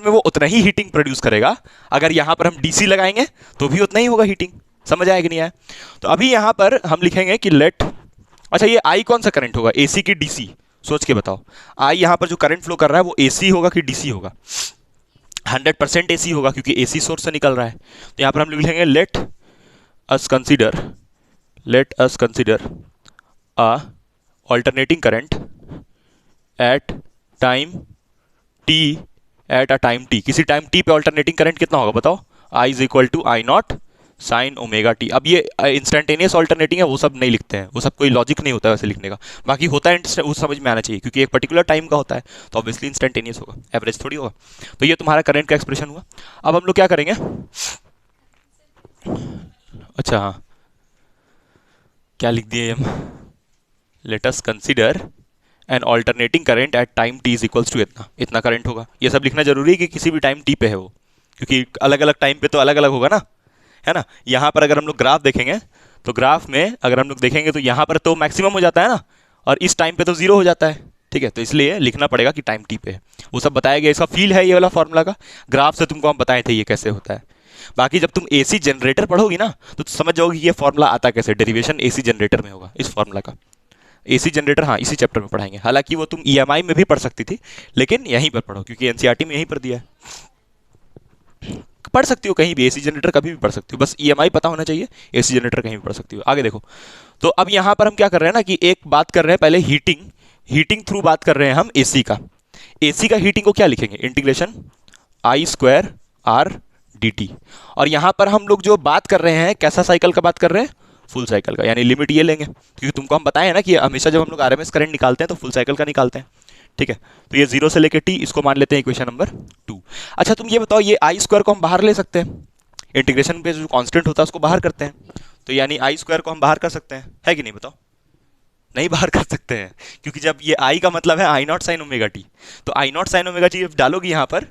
वो उतना ही हीटिंग प्रोड्यूस करेगा। अगर यहाँ पर हम डीसी लगाएंगे तो भी उतना ही होगा हीटिंग। समझ आया कि नहीं आया? तो अभी यहाँ पर हम लिखेंगे कि लेट, अच्छा ये आई कौन सा करंट होगा, एसी की डीसी, सोच के बताओ। आई यहाँ पर जो करंट फ्लो कर रहा है वो एसी होगा कि डीसी होगा? 100% एसी होगा, क्योंकि एसी सोर्स से निकल रहा है। तो यहाँ पर हम लिखेंगे let us consider a alternating current at time t, at a time t, किसी टाइम t पे अल्टरनेटिंग करंट कितना होगा बताओ, I is equal to I not sine omega T. अब ये इंस्टेंटेनियस अल्टरनेटिंग है, वो सब नहीं लिखते हैं, वो सब कोई लॉजिक नहीं होता है वैसे लिखने का। बाकी होता है, वो समझ में आना चाहिए, क्योंकि एक पर्टिकुलर टाइम का होता है, तो ऑब्वियसली इंस्टेंटेनियस होगा, एवरेज थोड़ी होगा। तो ये तुम्हारा करंट का एक्सप्रेशन हुआ। अब हम लोग क्या करेंगे, अच्छा हाँ, क्या लिख दिए हम, let us consider and alternating current at time T is equals to इतना इतना करंट होगा। ये सब लिखना जरूरी है कि किसी भी टाइम टी पे है वो, क्योंकि अलग अलग टाइम पे तो अलग अलग होगा ना, है ना। यहाँ पर अगर हम लोग ग्राफ देखेंगे तो ग्राफ में अगर हम लोग देखेंगे तो यहाँ पर तो मैक्सिमम हो जाता है ना, और इस टाइम पे तो जीरो हो जाता है, ठीक है। तो इसलिए लिखना पड़ेगा कि टाइम टी पे है। वो सब बताया गया, इसका फील है ये वाला फॉर्मूला का, ग्राफ से तुमको हम बताए थे ये कैसे होता है। बाकी जब तुम एसी जनरेटर पढ़ोगी ना तो समझ जाओगी ये फॉर्मूला आता कैसे, डेरिवेशन एसी जनरेटर में होगा इस फॉर्मूला का। एसी जनरेटर हाँ इसी चैप्टर में पढ़ाएंगे, हालांकि वो तुम ईएमआई में भी पढ़ सकती थी, लेकिन यहीं पर पढ़ो क्योंकि एनसीईआरटी में यहीं पर दिया है। पढ़ सकती हो कहीं भी, एसी जनरेटर कभी भी पढ़ सकती हो, बस ईएमआई पता होना चाहिए, एसी जनरेटर कहीं भी पढ़ सकती हो। आगे देखो, तो अब यहां पर हम क्या कर रहे हैं ना कि एक बात कर रहे हैं पहले हीटिंग थ्रू बात कर रहे हैं हम एसी का। एसी का हीटिंग को क्या लिखेंगे, इंटीग्रेशन आई स्क्वायर आर डी टी। और यहां पर हम लोग जो बात कर रहे हैं कैसा साइकिल का बात कर रहे हैं, फुल साइकिल का, यानी लिमिट ये लेंगे क्योंकि तुमको हम बताए हैं ना कि हमेशा जब हम लोग आरएमएस करंट निकालते हैं तो फुल साइकिल का निकालते हैं, ठीक है। तो ये 0 से लेके टी, इसको मान लेते हैं इक्वेशन नंबर 2। अच्छा तुम ये बताओ, ये आई स्क्वायर को हम बाहर ले सकते हैं, इंटीग्रेशन पे जो कांस्टेंट होता है उसको बाहर करते हैं, तो यानी आई स्क्वायर को हम बाहर कर सकते हैं, है कि नहीं बताओ। नहीं बाहर कर सकते हैं, क्योंकि जब ये आई का मतलब है I not sine omega T, तो I not sine omega T डालोगी यहाँ पर,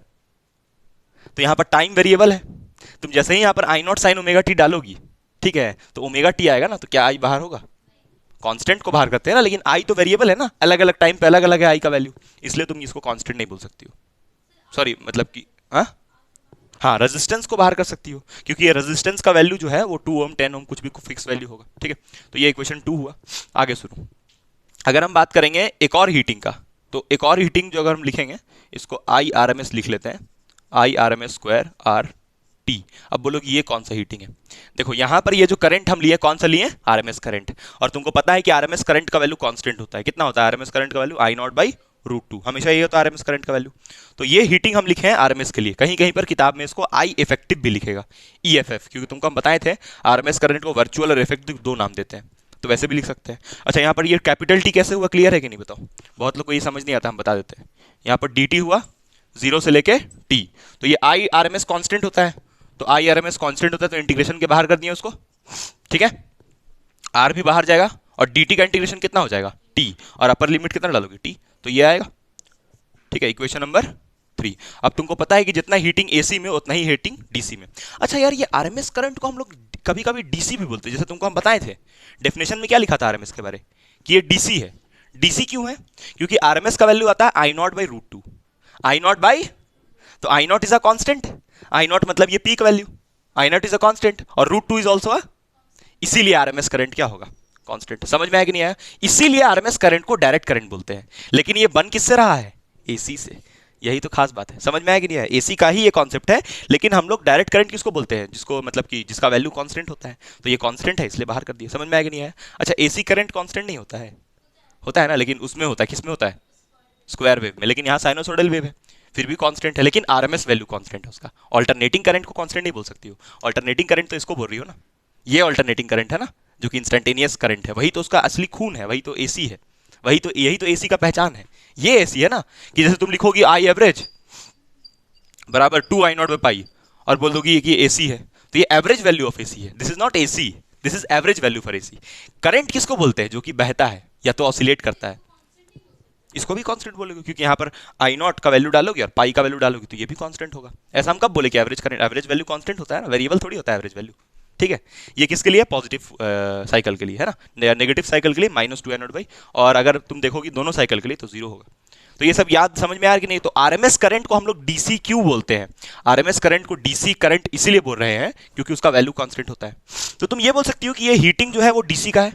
तो यहाँ पर टाइम वेरिएबल है, तुम जैसे ही यहाँ पर आई नॉट साइन ओमेगा टी डालोगी, ठीक है, तो ओमेगा टी आएगा ना, तो क्या आई बाहर होगा, कांस्टेंट को बाहर करते हैं ना, लेकिन आई तो वेरिएबल है ना, अलग अलग टाइम पे अलग अलग है आई का वैल्यू, इसलिए तुम इसको कांस्टेंट नहीं बोल सकती हो, सॉरी मतलब कि हाँ रेजिस्टेंस को बाहर कर सकती हो, क्योंकि ये रेजिस्टेंस का वैल्यू जो है वो 2 ओम 10 ओम कुछ भी फिक्स वैल्यू होगा, ठीक है। तो ये इक्वेशन 2 हुआ। आगे सुनो, अगर हम बात करेंगे एक और हीटिंग का, तो एक और हीटिंग जो अगर हम लिखेंगे इसको आई आर एम एस लिख लेते हैं, I R M S square R T. अब बोलोगे ये कौन सा हीटिंग है, देखो यहां पर ये जो करंट हम लिए कौन सा लिए, आरएमएस करंट, और तुमको पता है कि आरएमएस करंट का वैल्यू कांस्टेंट होता है, कितना होता है आरएमएस करंट का वैल्यू, आई नॉट बाई √2, हमेशा ये होता है आरएमएस करंट का वैल्यू। तो ये हीटिंग हम लिखे हैं आरएमएस के लिए, कहीं कहीं पर किताब में इसको आई इफेक्टिव भी लिखेगा, ईएफएफ, क्योंकि तुमको हम बताए थे आरएमएस करंट को वर्चुअल और इफेक्टिव दो नाम देते हैं, तो वैसे भी लिख सकते हैं। अच्छा यहाँ पर ये कैपिटल टी कैसे हुआ, क्लियर है कि नहीं बताओ, बहुत लोग को ये समझ नहीं आता, हम बता देते हैं। यहाँ पर डी टी हुआ 0 से लेके टी, तो ये आई आरएमएस कांस्टेंट होता है, तो I R M S constant होता है, तो इंटीग्रेशन के बाहर कर दिया उसको, ठीक है, आर भी बाहर जाएगा, और डी टी का इंटीग्रेशन कितना हो जाएगा टी, और अपर लिमिट कितना डालोगे टी, तो ये आएगा, ठीक है, इक्वेशन नंबर 3। अब तुमको पता है कि जितना हीटिंग एसी में उतना ही हीटिंग डीसी में। अच्छा यार ये आरएमएस करंट को हम लोग कभी कभी डीसी भी बोलते हैं, जैसे तुमको हम बताए थे डेफिनेशन में क्या लिखा था आरएमएस के बारे कि ये डीसी है। डीसी क्यों है, क्योंकि आरएमएस का वैल्यू आता है I not by √2, I not by, तो I nought is a constant, I nought मतलब ये peak value, I nought is a constant, और √2 इज आल्सो अ, इसीलिए आरएमएस करंट क्या होगा, कांस्टेंट। समझ में आया कि नहीं आया, इसीलिए आरएमएस करंट को डायरेक्ट करंट बोलते हैं, लेकिन ये बन किससे रहा है, एसी से, यही तो खास बात है। समझ में आया कि नहीं आया, एसी का ही ये कॉन्सेप्ट है, लेकिन हम लोग डायरेक्ट करंट किसको बोलते हैं, जिसको मतलब कि जिसका वैल्यू कांस्टेंट होता है, तो ये कांस्टेंट है इसलिए बाहर कर दिया। समझ में आया कि नहीं आया। अच्छा एसी करंट कांस्टेंट नहीं होता है, होता है ना, लेकिन उसमें होता है, किसमें होता है, स्क्वायर वेव में, लेकिन यहाँ साइनोसॉइडल वेव है फिर भी कांस्टेंट है, लेकिन आरएमएस वैल्यू कांस्टेंट है उसका। ऑल्टरनेटिंग करंट को कांस्टेंट नहीं बोल सकती हो, ऑल्टरनेटिंग करंट तो इसको बोल रही हो ना, ये ऑल्टरनेटिंग करंट है ना, जो कि इंस्टेंटेनियस करंट है, वही तो उसका असली खून है, वही तो एसी है, वही तो, यही तो एसी का पहचान है, ये एसी है ना। कि जैसे तुम लिखोगी आई एवरेज बराबर 2 आई नॉट बाई पाई, और बोल दोगी कि ये एसी है, तो ये एवरेज वैल्यू ऑफ एसी है, this is not AC, this is average value for AC. Current किसको बोलते हैं, जो कि बहता है या तो ऑसिलेट करता है, इसको भी कांस्टेंट बोलोगे, क्योंकि यहाँ पर आई नॉट का वैल्यू डालोगे और पाई का वैल्यू डालोगे तो ये भी कांस्टेंट होगा। ऐसा हम कब बोले कि average current, average value constant होता है ना, वेरिएबल थोड़ी होता है एवरेज वैल्यू, ठीक है। ये किसके लिए, पॉजिटिव साइकिल के लिए है ना, नेगेटिव साइकिल के लिए -2 आई नॉट बाई, और अगर तुम देखोगी दोनों साइकिल के लिए तो 0 होगा। तो ये सब याद समझ में आ रहा कि नहीं। तो आरएमएस करंट को हम लोग डीसी क्यों बोलते हैं, आरएमएस करंट को डीसी करंट इसीलिए बोल रहे हैं क्योंकि उसका वैल्यू कांस्टेंट होता है। तो तुम ये बोल सकती हो कि ये हीटिंग जो है वो डीसी का है,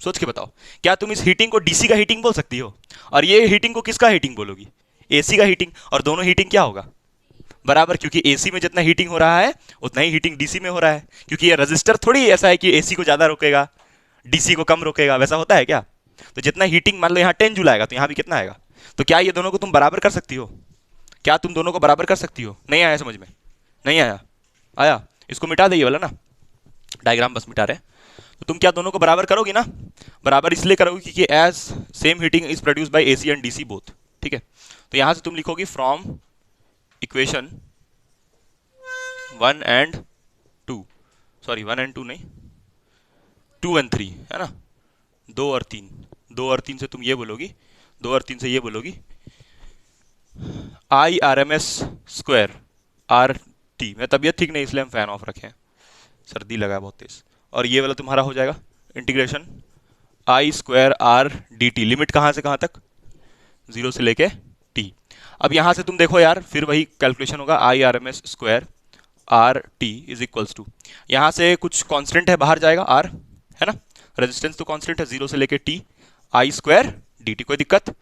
सोच के बताओ, क्या तुम इस हीटिंग को डीसी का हीटिंग बोल सकती हो, और ये हीटिंग को किसका हीटिंग बोलोगी, एसी का हीटिंग, और दोनों हीटिंग क्या होगा, बराबर, क्योंकि एसी में जितना हीटिंग हो रहा है उतना ही हीटिंग डीसी में हो रहा है, क्योंकि ये रजिस्टर थोड़ी ऐसा है कि एसी को ज्यादा रोकेगा डीसी को कम रोकेगा, वैसा होता है क्या। तो जितना हीटिंग, मान लो यहाँ 10 जूल आएगा तो यहाँ भी कितना आएगा, तो क्या ये दोनों को तुम बराबर कर सकती हो, क्या तुम दोनों को बराबर कर सकती हो, नहीं आया समझ में, नहीं आया, आया, इसको मिटा दे ये वाला ना, डायग्राम बस मिटा रहे। तो तुम क्या दोनों को बराबर करोगी ना, बराबर इसलिए करोगी क्योंकि as same heating is produce by AC and DC both, ठीक है। तो यहां से तुम लिखोगी from equation 1 and 2, sorry 1 and 2 नहीं, 2 एंड 3 है ना, 2 और 3, 2 और 3 से तुम ये बोलोगी, 2 और 3 से ये बोलोगी IRMS² RT। मैं तबीयत ठीक नहीं इसलिए हम फैन ऑफ रखे हैं, सर्दी लगा है बहुत तेज। और ये वाला तुम्हारा हो जाएगा इंटीग्रेशन I²R dt। लिमिट कहाँ से कहाँ तक? 0 से लेके t। अब यहाँ से तुम देखो यार, फिर वही कैलकुलेशन होगा IRMS² RT is equals to, यहाँ से कुछ कांस्टेंट है बाहर जाएगा R, है ना, रेजिस्टेंस तो कांस्टेंट है 0 से लेके t I² dt। कोई दिक्कत?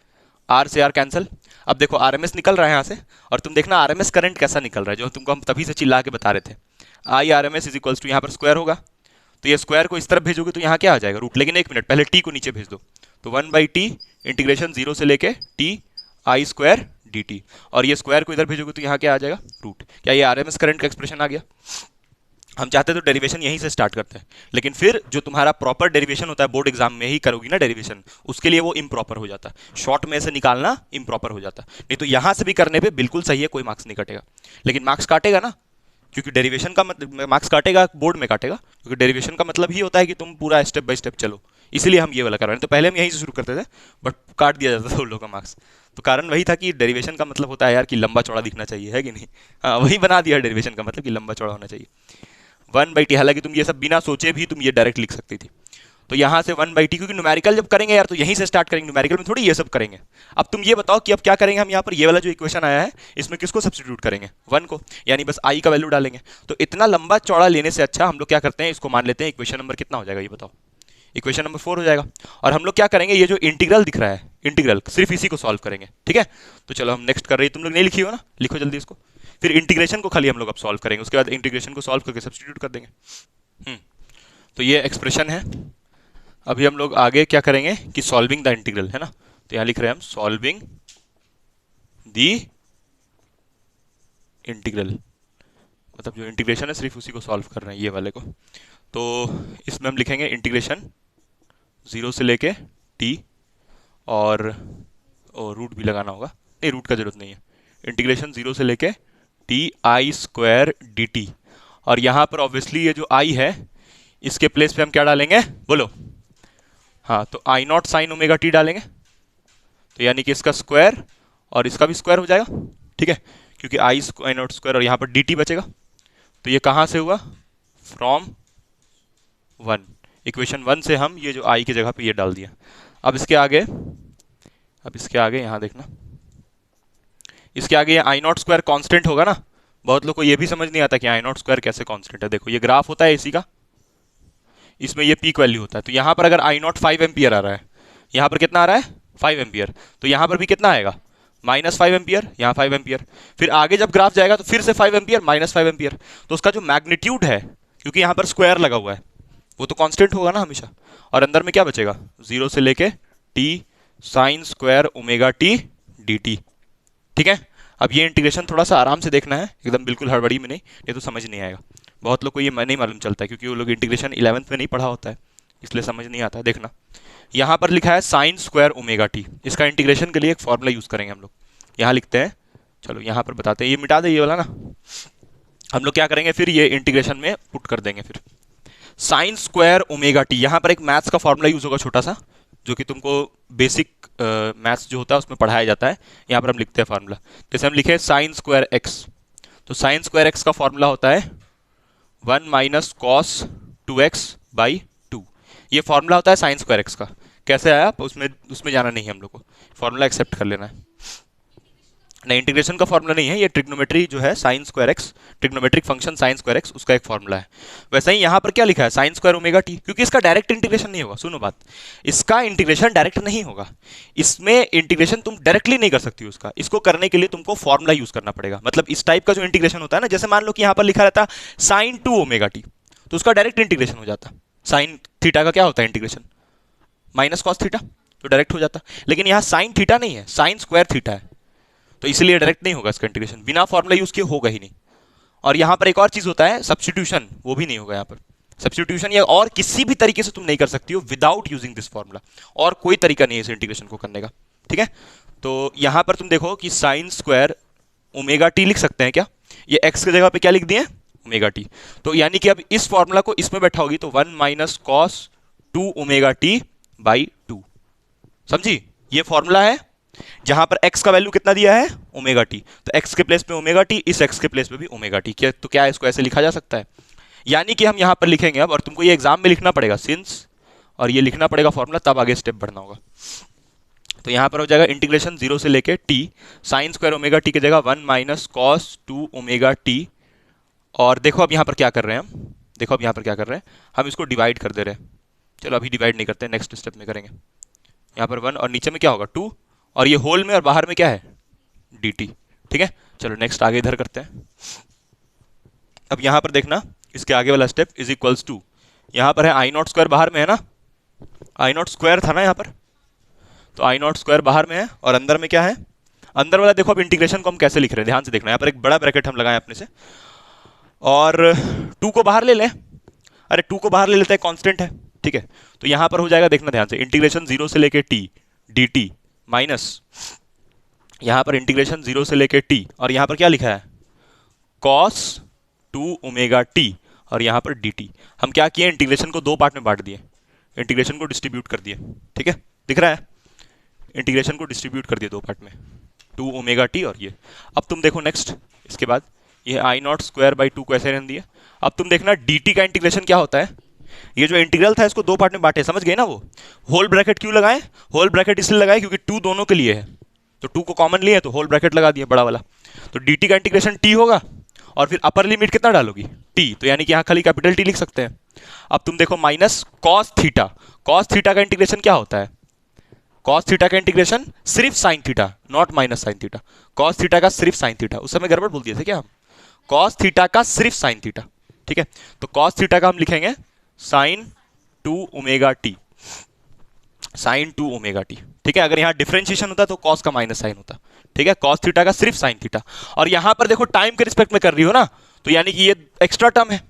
R से R कैंसिल। अब देखो RMS निकल रहा है यहाँ से, और तुम देखना RMS करंट कैसा निकल रहा है, जो तुमको हम तभी से चिल्ला के बता रहे थे। IRMS इज इक्वल्स टू, यहाँ पर स्क्वायर होगा, तो ये स्क्वायर को इस तरफ भेजोगे तो यहाँ क्या आ जाएगा? रूट। लेकिन एक मिनट, पहले t को नीचे भेज दो, तो 1/t इंटीग्रेशन 0 से लेके t I² dt। और ये स्क्वायर को इधर भेजोगे तो यहाँ क्या आ जाएगा? रूट। क्या ये RMS करंट का एक्सप्रेशन आ गया? हम चाहते तो डेरिवेशन यहीं से स्टार्ट करते हैं, लेकिन फिर जो तुम्हारा प्रॉपर डेरिवेशन होता है बोर्ड एग्जाम में ही करोगी ना डेरिवेशन, उसके लिए वो इम्प्रॉपर हो जाता है। शॉर्ट में से निकालना इम्प्रॉपर हो जाता है। नहीं तो यहाँ से भी करने पे बिल्कुल सही है, कोई मार्क्स नहीं कटेगा। लेकिन मार्क्स काटेगा ना, क्योंकि डेरिवेशन का मतलब मार्क्स काटेगा, बोर्ड में काटेगा, क्योंकि डेरिवेशन का मतलब ही होता है कि तुम पूरा स्टेप बाय स्टेप चलो। इसलिए हम ये वाला कर रहे हैं। तो पहले हम यहीं से शुरू करते थे, बट काट दिया जाता था उन लोगों का मार्क्स। तो कारण वही था कि डेरिवेशन का मतलब होता है यार कि लंबा चौड़ा दिखना चाहिए, है कि नहीं? हाँ, वही बना दिया डेरिवेशन का मतलब कि लंबा चौड़ा होना चाहिए। 1/t, हालांकि तुम ये सब बिना सोचे भी तुम ये डायरेक्ट लिख सकती थी। तो यहाँ से 1/t, क्योंकि न्यूमेरिकल जब करेंगे यार तो यहीं से स्टार्ट करेंगे, न्यूमेरिकल में थोड़ी ये सब करेंगे। अब तुम ये बताओ कि अब क्या करेंगे हम यहाँ पर? ये वाला जो इक्वेशन आया है इसमें किसको सब्स्टिट्यूट करेंगे? 1 को, यानी बस i का वैल्यू डालेंगे। तो इतना लंबा चौड़ा लेने से अच्छा हम लोग क्या करते हैं, इसको मान लेते हैं इक्वेशन नंबर कितना हो जाएगा ये बताओ? इक्वेशन नंबर 4 हो जाएगा। और हम लोग क्या करेंगे, ये जो इंटीग्रल दिख रहा है, इंटीग्रल सिर्फ इसी को सॉल्व करेंगे, ठीक है? तो चलो हम नेक्स्ट कर रही है, तुम लोग नहीं लिखी हो ना, लिखो जल्दी इसको। फिर इंटीग्रेशन को खाली हम लोग अब सॉल्व करेंगे, उसके बाद इंटीग्रेशन को सॉल्व करके सब्स्टिट्यूट कर देंगे। तो ये एक्सप्रेशन है। अभी हम लोग आगे क्या करेंगे कि सॉल्विंग द इंटीग्रल, है ना। तो यहां लिख रहे हैं हम सॉल्विंग द इंटीग्रल, मतलब जो इंटीग्रेशन है सिर्फ उसी को सॉल्व कर रहे हैं, ये वाले को। तो इसमें हम लिखेंगे इंटीग्रेशन 0 से लेके t, और रूट भी लगाना होगा, नहीं रूट का जरूरत नहीं है। इंटीग्रेशन 0 से लेके t I² dt। और यहाँ पर ऑब्वियसली ये जो i है इसके प्लेस पे हम क्या डालेंगे बोलो? हाँ, तो I0 sin ओमेगा t डालेंगे, तो यानी कि इसका स्क्वायर और इसका भी स्क्वायर हो जाएगा, ठीक है, क्योंकि I0² और यहाँ पर dt बचेगा। तो ये कहाँ से हुआ? फ्रॉम 1, इक्वेशन 1 से हम ये जो i की जगह पे ये डाल दिया। अब इसके आगे यहाँ देखना, इसके आगे ये I0² कांस्टेंट होगा ना। बहुत लोग को ये भी समझ नहीं आता कि I0² कैसे कांस्टेंट है। देखो ये ग्राफ होता है इसी का, इसमें ये पीक वैल्यू होता है। तो यहाँ पर अगर I0 5 एम्पियर आ रहा है, यहाँ पर कितना आ रहा है? 5 एम्पियर। तो यहाँ पर भी कितना आएगा? -5 एम्पियर, यहाँ 5 एम्पियर। फिर आगे जब ग्राफ जाएगा तो फिर से 5 एम्पियर, -5 एम्पियर। तो उसका जो मैग्नीट्यूड है, क्योंकि यहाँ पर स्क्वायर लगा हुआ है, वो तो कांस्टेंट होगा ना हमेशा। और अंदर में क्या बचेगा? 0 से लेके t sin² omega t dt, ठीक है। अब ये इंटीग्रेशन थोड़ा सा आराम से देखना है, एकदम बिल्कुल हड़बड़ी में नहीं, ये तो समझ नहीं आएगा। बहुत लोग को ये नहीं मालूम चलता है, क्योंकि वो लोग इंटीग्रेशन 11th में नहीं पढ़ा होता है, इसलिए समझ नहीं आता है। देखना यहाँ पर लिखा है sin² ओमेगा t, इसका इंटीग्रेशन के लिए एक फॉर्मूला यूज करेंगे हम लोग। यहाँ लिखते हैं, चलो यहाँ पर बताते हैं, ये मिटा दे ये वाला ना। हम लोग क्या करेंगे फिर, ये इंटीग्रेशन में पुट कर देंगे। फिर sin² ओमेगा t, यहाँ पर एक मैथ्स का फॉर्मूला यूज होगा छोटा सा, जो कि तुमको बेसिक मैथ्स जो होता है उसमें पढ़ाया जाता है। यहाँ पर हम लिखते हैं फार्मूला, जैसे हम लिखे sin² x, तो sin² x का फॉर्मूला होता है 1 - cos 2x/2। ये फॉर्मूला होता है sin² x का। कैसे आया उसमें जाना नहीं है हम लोग को, फॉर्मूला एक्सेप्ट कर लेना है। नहीं, इंटीग्रेशन का फॉर्मूला नहीं है, ये ट्रिग्नोमेट्री जो है sin² x, trigonometric function sin² x, उसका एक फॉर्मूला है। वैसे ही यहाँ पर क्या लिखा है sin² ओमेगा t, क्योंकि इसका डायरेक्ट इंटीग्रेशन नहीं होगा। सुनो बात, इसका इंटीग्रेशन डायरेक्ट नहीं होगा, इसमें इंटीग्रेशन तुम डायरेक्टली नहीं कर सकती हो। उसका इसको करने के लिए तुमको फॉर्मूला यूज करना पड़ेगा। मतलब इस टाइप का जो इंटीग्रेशन होता है ना, जैसे मान लो कि यहाँ पर लिखा रहता sin2 ओमेगा t, तो उसका डायरेक्ट इंटीग्रेशन हो जाता। sin थीटा का क्या होता है इंटीग्रेशन? -cos थीटा, तो डायरेक्ट हो जाता। लेकिन यहाँ sin थीटा नहीं है, sin² थीटा है, तो इसलिए डायरेक्ट नहीं होगा इसका इंटीग्रेशन, बिना फॉर्मूला यूज किए होगा ही नहीं। और यहाँ पर एक और चीज होता है सब्स्टिट्यूशन, वो भी नहीं होगा यहाँ पर। सब्स्टिट्यूशन या और किसी भी तरीके से तुम नहीं कर सकती हो विदाउट यूजिंग दिस फॉर्मूला, और कोई तरीका नहीं है इस इंटीग्रेशन को करने का, ठीक है। तो यहाँ पर तुम देखो कि sin² ओमेगा t लिख सकते हैं क्या? ये x की जगह पे क्या लिख दिए? Omega t। तो यानी कि अब इस फॉर्मूला को इसमें बैठाओगी तो 1 - cos 2 ओमेगा t/2, समझी? ये फॉर्मूला है जहां पर x का वैल्यू कितना दिया है, ओमेगा टी, तो x के प्लेस पे ओमेगा टी, इस x के प्लेस पे भी ओमेगा टी। क्या तो क्या इसको ऐसे लिखा जा सकता है? यानी कि हम यहां पर लिखेंगे अब, और तुमको ये एग्जाम में लिखना पड़ेगा सिंस, और ये लिखना पड़ेगा फॉर्मूला, तब आगे स्टेप बढ़ना होगा। तो यहां पर हो जाएगा इंटीग्रेशन 0 से लेके t sine square omega T की जगह 1 माइनस कॉस 2 ओमेगा टी। और देखो अब यहां पर क्या कर रहे हैं हम, देखो अब यहां पर क्या कर रहे हैं हम, इसको डिवाइड कर दे रहे हैं। चलो अभी डिवाइड नहीं करते, नेक्स्ट स्टेप में करेंगे। यहाँ पर 1 और नीचे में क्या होगा 2, और ये होल में और बाहर में क्या है dt। ठीक है, चलो नेक्स्ट आगे इधर करते हैं। अब यहाँ पर देखना, इसके आगे वाला स्टेप इज इक्वल्स टू, यहाँ पर है आई नॉट स्क्वायर बाहर में है ना, आई नॉट स्क्वायर था ना यहाँ पर, तो आई नॉट स्क्वायर बाहर में है और अंदर में क्या है, अंदर वाला देखो अब इंटीग्रेशन को हम कैसे लिख रहे हैं, ध्यान से देखना। यहाँ पर एक बड़ा ब्रैकेट हम लगाए अपने से, और 2 को बाहर ले लें, अरे 2 को बाहर ले लेते हैं, कांस्टेंट है। ठीक है, तो यहाँ पर हो जाएगा, देखना ध्यान से, इंटीग्रेशन 0 से लेके t dt माइनस यहाँ पर इंटीग्रेशन 0 से लेके t, और यहाँ पर क्या लिखा है cos 2 ओमेगा t, और यहाँ पर dt। हम क्या किए, इंटीग्रेशन को 2 पार्ट में बांट दिए, इंटीग्रेशन को डिस्ट्रीब्यूट कर दिए। ठीक है, दिख रहा है, इंटीग्रेशन को डिस्ट्रीब्यूट कर दिए 2 पार्ट में, 2 ओमेगा टी और ये। अब तुम देखो नेक्स्ट, इसके बाद ये आई नॉट स्क्वायर बाई 2 को ऐसे रहने दिए। अब तुम देखना dt का इंटीग्रेशन क्या होता है, ये जो इंटीग्रल था इसको 2 पार्ट में बांटे, समझ गए ना। वो होल ब्रैकेट क्यों लगाए, होल ब्रैकेट इसलिए लगाए क्योंकि 2 दोनों के लिए है, तो 2 को कॉमन लिए तो होल ब्रैकेट लगा दिया बड़ा वाला। तो dt का इंटीग्रेशन t होगा, और फिर अपर लिमिट कितना डालोगी t, तो यानी कि यहाँ खाली कैपिटल T लिख सकते हैं। अब तुम देखो minus cos theta, cos theta का इंटीग्रेशन क्या होता है, कॉस थीटा का इंटीग्रेशन सिर्फ sine theta, not minus sine theta, cos theta का सिर्फ साइन थीटा। उस समय गड़बड़ बोल दिए थे क्या हम, कॉस थीटा का सिर्फ साइन थीटा। ठीक है, तो कॉस थीटा का हम लिखेंगे sine 2 omega T, sine 2 omega T. ठीक है, अगर यहाँ डिफरेंशिएशन होता तो कॉस का माइनस साइन होता। ठीक है, कॉस थीटा का सिर्फ साइन थीटा, और यहां पर देखो टाइम के रिस्पेक्ट में कर रही हो ना, तो यानी कि ये एक्स्ट्रा टर्म है,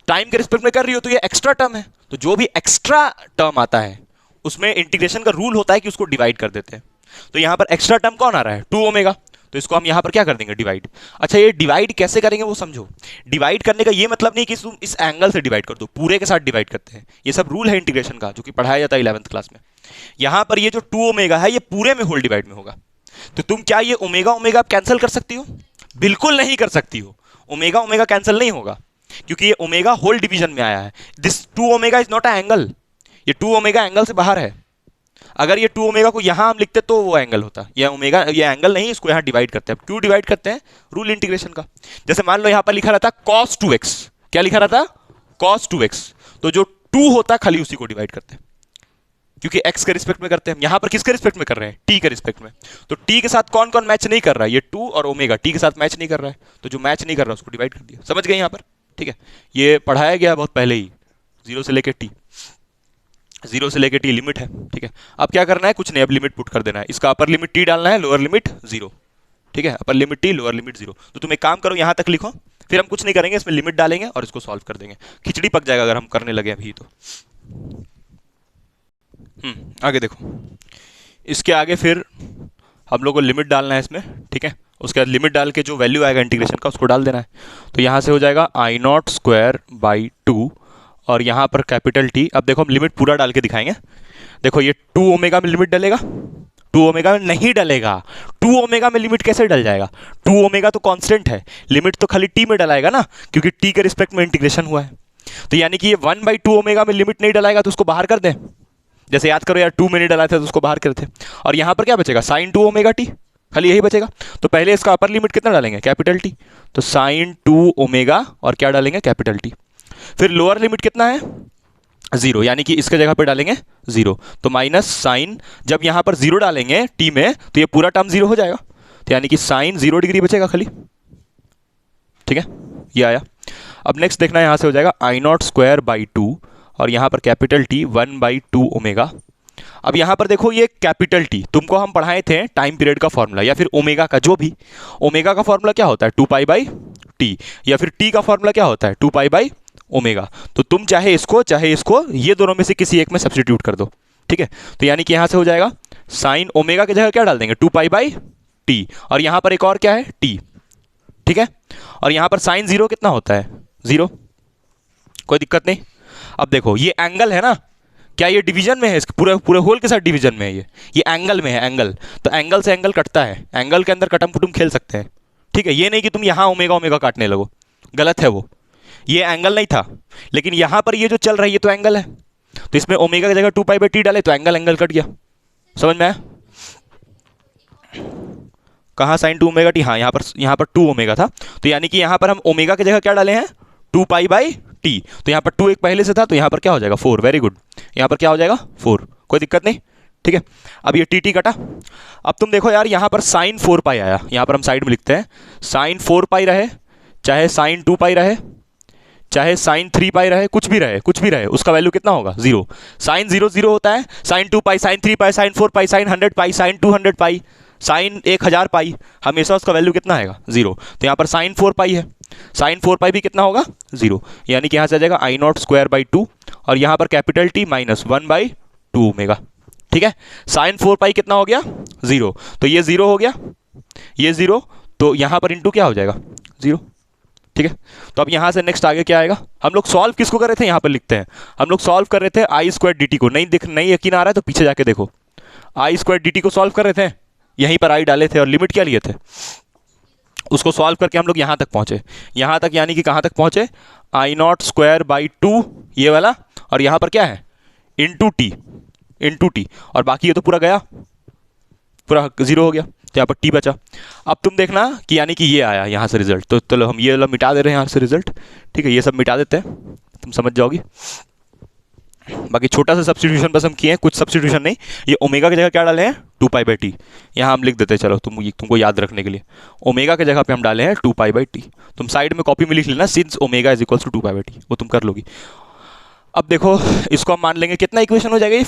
टाइम के रिस्पेक्ट में कर रही हो तो ये एक्स्ट्रा टर्म है, तो जो भी एक्स्ट्रा टर्म आता है उसमें इंटीग्रेशन का रूल होता है कि उसको डिवाइड कर देते हैं। तो यहां पर एक्स्ट्रा टर्म कौन आ रहा है 2 ओमेगा, तो इसको हम यहां पर क्या कर देंगे डिवाइड। अच्छा, ये डिवाइड कैसे करेंगे वो समझो। डिवाइड करने का ये मतलब नहीं कि तुम इस एंगल से डिवाइड कर दो, पूरे के साथ डिवाइड करते हैं, ये सब रूल है इंटीग्रेशन का जो कि पढ़ाया जाता है 11th क्लास में। यहां पर ये जो 2 ओमेगा है ये पूरे में होल डिवाइड में होगा, तो तुम क्या ये ओमेगा ओमेगा कैंसिल कर सकती हो, बिल्कुल नहीं कर सकती हो, ओमेगा ओमेगा कैंसिल नहीं होगा, क्योंकि ये ओमेगा होल डिवीजन में आया है। This 2 omega is not a angle, ये 2 ओमेगा एंगल से बाहर है। अगर ये 2 ओमेगा को यहां हम लिखते तो वो एंगल होता, ये ओमेगा ये एंगल नहीं, इसको यहां डिवाइड करते हैं। क्यों डिवाइड करते हैं, रूल इंटीग्रेशन का। जैसे मान लो यहां पर लिखा रहता cos 2x, क्या लिखा रहता cos 2x, तो जो 2 होता खाली उसी को डिवाइड करते हैं, क्योंकि x के रिस्पेक्ट में करते हैं। यहां पर किसके रिस्पेक्ट में कर रहे हैं, t के रिस्पेक्ट में, तो t के साथ कौन कौन मैच नहीं कर रहा है, ये 2 और ओमेगा t के साथ मैच नहीं कर रहा है, तो जो मैच नहीं कर रहा है उसको डिवाइड कर दिया। समझ गए यहां पर, ठीक है, ये पढ़ाया गया बहुत पहले ही, 0 से लेकर t, 0 से लेकर t लिमिट है। ठीक है, अब क्या करना है, कुछ नहीं, अब लिमिट पुट कर देना है, इसका अपर लिमिट t डालना है, लोअर लिमिट 0। ठीक है, upper limit t, lower limit 0। तो तुम एक काम करो, यहां तक लिखो, फिर हम कुछ नहीं करेंगे, इसमें लिमिट डालेंगे और इसको सॉल्व कर देंगे। खिचड़ी पक जाएगा अगर हम करने लगे अभी तो। आगे देखो, इसके आगे फिर हम लोग को लिमिट डालना है इसमें। ठीक है, उसके बाद लिमिट डाल के जो वैल्यू आएगा इंटीग्रेशन का उसको डाल देना है। तो यहाँ से हो जाएगा आई नॉट स्क्वायर बाई 2, और यहाँ पर कैपिटल T। अब देखो हम लिमिट पूरा डाल के दिखाएंगे। देखो ये 2 ओमेगा में लिमिट डलेगा, 2 ओमेगा में नहीं डलेगा। 2 ओमेगा में लिमिट कैसे डल जाएगा, 2 ओमेगा तो कांस्टेंट है, लिमिट तो खाली t में डलाएगा ना, क्योंकि t के रिस्पेक्ट में इंटीग्रेशन हुआ है। तो यानी कि ये 1/2 ओमेगा में लिमिट नहीं डलाएगा तो उसको बाहर कर दें। जैसे याद करो यार, 2 में नहीं डला था तो उसको बाहर करते, और यहाँ पर क्या बचेगा, साइन 2 ओमेगा टी, खाली यही बचेगा। तो पहले इसका अपर लिमिट कितना डालेंगे, कैपिटल T, तो साइन 2 ओमेगा और क्या डालेंगे, कैपिटल T। फिर लोअर लिमिट कितना है 0, यानी कि इसके जगह पे डालेंगे 0, तो माइनस साइन, जब यहां पर 0 डालेंगे t में तो ये पूरा टर्म 0 हो जाएगा, तो यानी कि साइन 0 डिग्री बचेगा खाली। ठीक है, ये आया। अब नेक्स्ट देखना, यहां से हो जाएगा आई नॉट स्क्वायर बाई 2, और यहां पर कैपिटल T 1/2 ओमेगा। अब यहां पर देखो ये कैपिटल T तुमको हम पढ़ाए थे टाइम पीरियड का फॉर्मूला, या फिर ओमेगा का, जो भी ओमेगा का फॉर्मूला क्या होता है 2π/t, या फिर t का फॉर्मूला क्या होता है 2π/ओमेगा। तो तुम चाहे इसको ये दोनों में से किसी एक में सब्स्टिट्यूट कर दो। ठीक है, तो यानी कि यहां से हो जाएगा साइन ओमेगा की जगह क्या डाल देंगे 2π/t, और यहां पर एक और क्या है t। ठीक है, और यहां पर साइन 0 कितना होता है 0, कोई दिक्कत नहीं। अब देखो ये एंगल है ना, क्या ये डिवीजन में है? इसके पूरे पूरे होल के साथ डिवीजन में है ये एंगल में है, एंगल। तो एंगल से एंगल कटता है, एंगल के अंदर कटम कुटुम खेल सकते हैं, ठीक है। ये नहीं कि तुम यहाँ ओमेगा ओमेगा काटने लगो, गलत है वो। ये एंगल नहीं था, लेकिन यहाँ पर ये जो चल रहा है ये तो एंगल है, तो इसमें ओमेगा की जगह 2π/t डाले तो एंगल एंगल कट गया। समझ में आया? कहाँ sin 2ωt? हाँ, यहाँ पर 2 ओमेगा था, तो यानी कि यहाँ पर हम ओमेगा की जगह क्या डाले हैं? 2π/t। तो यहाँ पर 2 एक पहले से था, तो यहाँ पर क्या हो जाएगा? 4। वेरी गुड, यहाँ पर क्या हो जाएगा? 4। कोई दिक्कत नहीं, ठीक है। अब ये टी कटा। अब तुम देखो यार, यहाँ पर sin 4π आया, यहाँ पर हम साइड में लिखते हैं sin 4π रहे, चाहे sin 2π रहे, चाहे sin 3π रहे, कुछ भी रहे, उसका वैल्यू कितना होगा? 0। sin 0 0 होता है, sin 2π, sin 3π, sin 4π, sin 100π, sin 200π, sin 1000π, हमेशा उसका वैल्यू कितना आएगा? 0। तो यहाँ पर sin 4π है, sin 4π भी कितना होगा? 0। यानी कि यहाँ से आ जाएगा I0²/2, और यहाँ पर कैपिटल T माइनस 1/2 ओमेगा, ठीक है। sin 4π कितना हो गया? 0। तो ये 0 हो गया, ये 0, तो यहाँ पर इंटू क्या हो जाएगा? 0, ठीक है। तो अब यहाँ से नेक्स्ट आगे क्या आएगा? हम लोग सॉल्व किसको कर रहे थे? यहाँ पर लिखते हैं, हम लोग सॉल्व कर रहे थे I² dt को। नहीं यकीन आ रहा है तो पीछे जाके देखो, I² dt को सॉल्व कर रहे थे, यहीं पर I डाले थे और लिमिट क्या लिए थे, उसको सॉल्व करके हम लोग यहाँ तक पहुँचे। यहाँ तक यानी कि कहाँ तक पहुँचे? I0²/2 ये वाला, और यहाँ पर क्या है? इंटू टी, और बाकी ये तो पूरा गया, पूरा 0 हो गया, तो यहाँ पर टी बचा। अब तुम देखना कि यानी कि ये आया यहाँ से रिजल्ट, तो चलो हम ये वाला मिटा दे रहे हैं यहाँ से रिजल्ट, ठीक है। ये सब मिटा देते हैं, तुम समझ जाओगी। बाकी छोटा सा सब्स्टिट्यूशन बस हम किए हैं, कुछ सब्स्टिट्यूशन नहीं। ये ओमेगा की जगह क्या डाले हैं? 2π/t। यहाँ हम लिख देते हैं, चलो तुमको याद रखने के लिए, ओमेगा की जगह पे हम डाले हैं 2π/t। तुम साइड में कॉपी में लिख लेना, since omega is equals to 2π/t, वो तुम कर लोगी। अब देखो, इसको हम मान लेंगे कितना इक्वेशन हो जाएगा? ये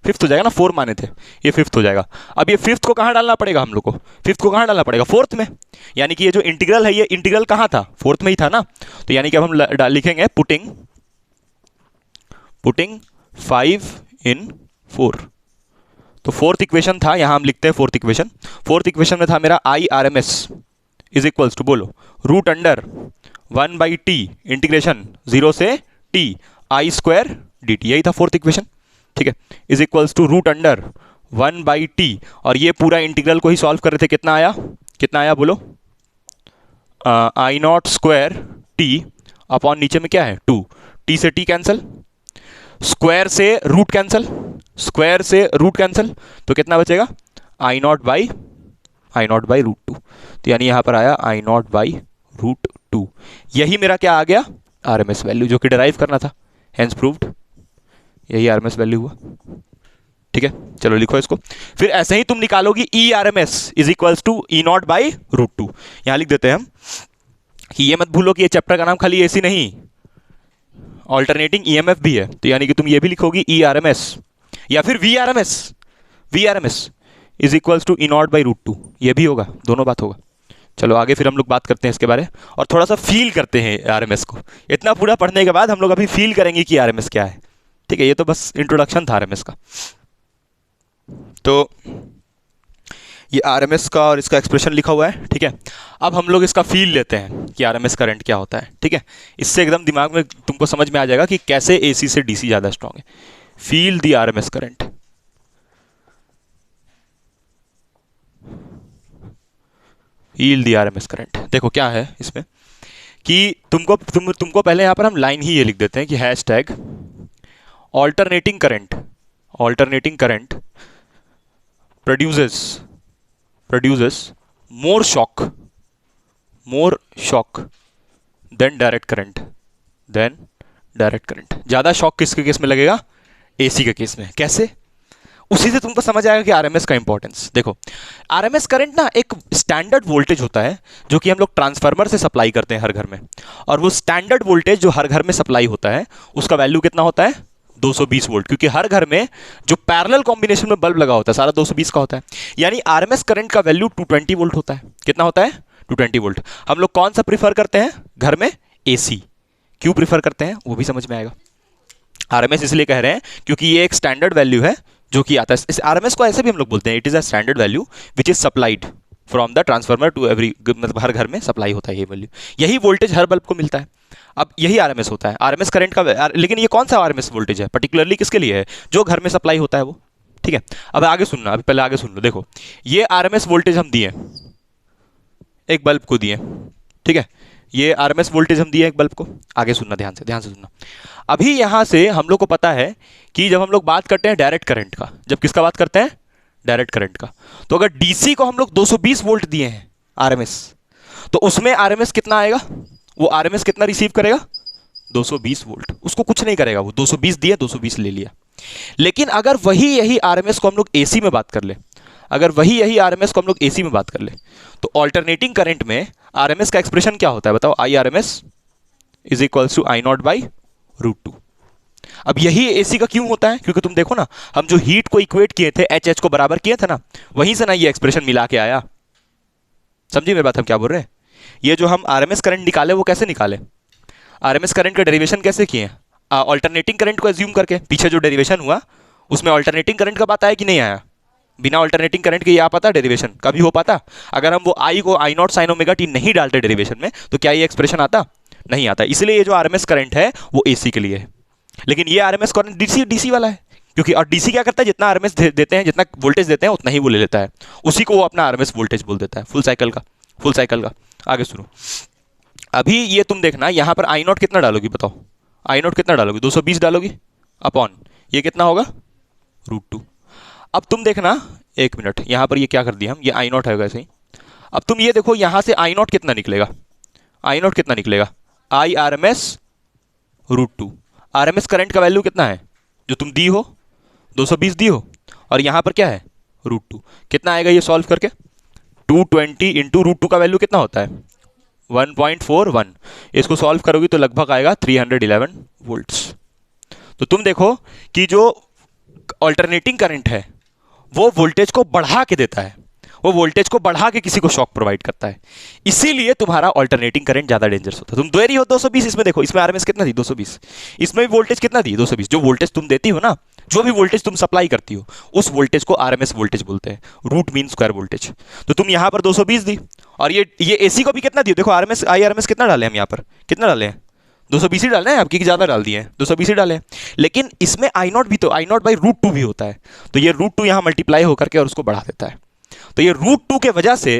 फिफ्थ हो जाएगा ना, 4 माने थे, ये 5th हो जाएगा। अब ये 5th को कहाँ डालना पड़ेगा हम लोग को? 5th को कहाँ डालना पड़ेगा? 4th में। यानी कि ये जो इंटीग्रल है, ये इंटीग्रल कहाँ था? 4th में ही था ना। तो यानी कि अब हम लिखेंगे पुटिंग 5 in 4। तो 4th इक्वेशन था, यहाँ हम लिखते हैं 4th इक्वेशन। 4th इक्वेशन में था मेरा I/RMS इज इक्वल्स टू, बोलो, √1/t इंटीग्रेशन 0 से t I² dt, यही था 4th इक्वेशन, ठीक है। इज इक्वल्स टू √1/t, और ये पूरा इंटीग्रल को ही सॉल्व कर रहे थे। कितना आया बोलो? I0² अपॉन नीचे में क्या है? 2, t से t कैंसिल, स्क्वायर से रूट कैंसिल, तो कितना बचेगा? I0/√2। तो यानी यहाँ पर आया I0/√2। यही मेरा क्या आ गया? RMS वैल्यू, जो कि डिराइव करना था, हेंस प्रूव्ड, यही RMS वैल्यू हुआ, ठीक है। चलो लिखो इसको। फिर ऐसे ही तुम निकालोगी E/RMS is equals to E0/√2। यहाँ लिख देते हैं हम कि ये मत भूलो कि ये चैप्टर का नाम खाली AC नहीं, ऑल्टरनेटिंग EMF भी है। तो यानी कि तुम ये भी लिखोगी E/RMS या फिर VRMS is equals to E0/√2, ये भी होगा, दोनों बात होगा। चलो आगे फिर हम लोग बात करते हैं इसके बारे, और थोड़ा सा फील करते हैं RMS को। इतना पूरा पढ़ने के बाद हम लोग अभी फील करेंगे कि RMS क्या है, ठीक है। ये तो बस इंट्रोडक्शन था RMS का। तो ये RMS का और इसका एक्सप्रेशन लिखा हुआ है, ठीक है। अब हम लोग इसका फील लेते हैं कि RMS करंट क्या होता है, ठीक है। इससे एकदम दिमाग में तुमको समझ में आ जाएगा कि कैसे AC से DC ज़्यादा स्ट्रॉन्ग है। Feel the RMS current. Feel the RMS current. देखो क्या है इसमें कि तुमको पहले यहाँ पर हम लाइन ही ये लिख देते हैं कि hashtag alternating current produces more shock than direct current। ज़्यादा शॉक किसके केस में लगेगा? AC के केस में। कैसे? उसी से तुमको समझ आएगा कि RMS का इंपॉर्टेंस। देखो, RMS करंट ना एक स्टैंडर्ड वोल्टेज होता है जो कि हम लोग ट्रांसफार्मर से सप्लाई करते हैं हर घर में, और वो स्टैंडर्ड वोल्टेज जो हर घर में सप्लाई होता है उसका वैल्यू कितना होता है? 220 वोल्ट, क्योंकि हर घर में जो पैरेलल कॉम्बिनेशन में बल्ब लगा होता है सारा 220 का होता है। यानी RMS करंट का वैल्यू 220 वोल्ट होता है। कितना होता है? 220 वोल्ट। हम लोग कौन सा प्रीफर करते हैं घर में? AC। क्यों प्रीफर करते हैं वो भी समझ में आएगा। RMS इसलिए कह रहे हैं क्योंकि ये एक स्टैंडर्ड वैल्यू है जो कि आता है। इस RMS को ऐसे भी हम लोग बोलते हैं, it is a standard value which is supplied from the transformer to every, मतलब हर घर में सप्लाई होता है ये वैल्यू। यही वोल्टेज हर बल्ब को मिलता है। अब यही आरएमएस होता है, आरएमएस करंट का। लेकिन ये कौन सा आरएमएस वोल्टेज है, पर्टिकुलरली किसके लिए है, जो घर में सप्लाई होता है वो। ठीक है, अब आगे सुनना, अभी पहले आगे सुन लो। देखो ये आरएमएस वोल्टेज हम दिए एक बल्ब को दिए, ठीक है, ये आरएमएस वोल्टेज हम दिए एक बल्ब को। आगे सुनना, ध्यान से सुनना। अभी यहां से हम लोग को पता है कि जब हम लोग बात करते हैं डायरेक्ट करंट का, जब किसका बात करते हैं, डायरेक्ट करंट का, तो अगर डीसी को हम लोग 220 वोल्ट दिए हैं आरएमएस, तो उसमें आरएमएस कितना आएगा, वो आरएमएस कितना रिसीव करेगा, 220 वोल्ट। उसको कुछ नहीं करेगा, वो 220 दिए, 220 ले लिया। लेकिन अगर वही यही आरएमएस को हम लोग एसी में बात कर ले, अगर वही यही आरएमएस को हम लोग एसी में बात कर ले, तो ऑल्टरनेटिंग करंट में आरएमएस का एक्सप्रेशन क्या होता है बताओ, I RMS is equals to I not by √2। अब यही एसी का क्यों होता है, क्योंकि तुम देखो ना, हम जो हीट को इक्वेट किए थे, एच एच को बराबर किए थे ना, वहीं से ना ये एक्सप्रेशन मिला के आया। समझिए मेरी बात, हम क्या बोल रहे हैं। ये जो हम आरएमएस करंट निकाले वो कैसे निकाले, आरएमएस करंट का डेरिवेशन कैसे किए, ऑल्टरनेटिंग करंट को एज्यूम करके। पीछे जो डेरिवेशन हुआ उसमें ऑल्टरनेटिंग करंट का बात आया कि नहीं आया, बिना ऑल्टरनेटिंग करंट के ये आ पाता डेरिवेशन, कभी हो पाता। अगर हम वो आई को आई नॉट साइन ओमेगा टी नहीं डालते डेरिवेशन में, तो क्या ये एक्सप्रेशन आता, नहीं आता। इसलिए ये जो आरएमएस करंट है वो एसी के लिए है, लेकिन ये आरएमएस करंट डीसी वाला है, क्योंकि और डीसी क्या करता है, जितना आरएमएस देते हैं, जितना वोल्टेज देते हैं उतना ही वो ले लेता है, उसी को वो अपना आरएमएस वोल्टेज बोल देता है, फुल साइकिल का। आगे सुनो, अभी ये तुम देखना, यहां पर आई नॉट कितना डालोगी बताओ, आई नॉट कितना डालोगी, 220 डालोगी अपॉन ये कितना होगा, √2। अब तुम देखना, एक मिनट, यहां पर ये क्या कर दिया हम, ये आई नॉट है वैसे ही। अब तुम ये देखो यहां से आई नॉट कितना निकलेगा, आई नॉट कितना निकलेगा, आई आरएमएस √2। आरएमएस करंट का वैल्यू कितना है जो तुम दी हो, 220 दी हो, और यहां पर क्या है √2। कितना आएगा ये सॉल्व करके, 220 इंटू √2 का वैल्यू कितना होता है 1.41। इसको सॉल्व करोगी तो लगभग आएगा 311 वोल्ट्स। तो तुम देखो कि जो ऑल्टरनेटिंग करंट है वो वोल्टेज को बढ़ा के देता है, वो वोल्टेज को बढ़ा के किसी को शॉक प्रोवाइड करता है, इसीलिए तुम्हारा ऑल्टरनेटिंग करंट ज्यादा डेंजरस होता है। तुम दे रही हो 220, इसमें देखो, इसमें आरएमएस कितना दी 220, इसमें भी वोल्टेज कितना दी 220। जो वोल्टेज तुम देती हो ना, जो भी वोल्टेज तुम सप्लाई करती हो, उस वोल्टेज को आरएमएस वोल्टेज बोलते हैं, रूट मीन स्क्वायर वोल्टेज। तो तुम यहां पर 220 दी, और ये एसी को भी कितना दी, देखो आरएमएस आई आरएमएस कितना डाले हम, यहां पर कितना डाले हैं 220 ही डालना है आपकी, ज्यादा डाल दिए हैं 220 ही डाले हैं। लेकिन इसमें आई नॉट भी, तो आई नॉट बाई √2 भी होता है, तो ये √2 यहां मल्टीप्लाई होकर के और उसको बढ़ा देता है। तो ये √2 के वजह से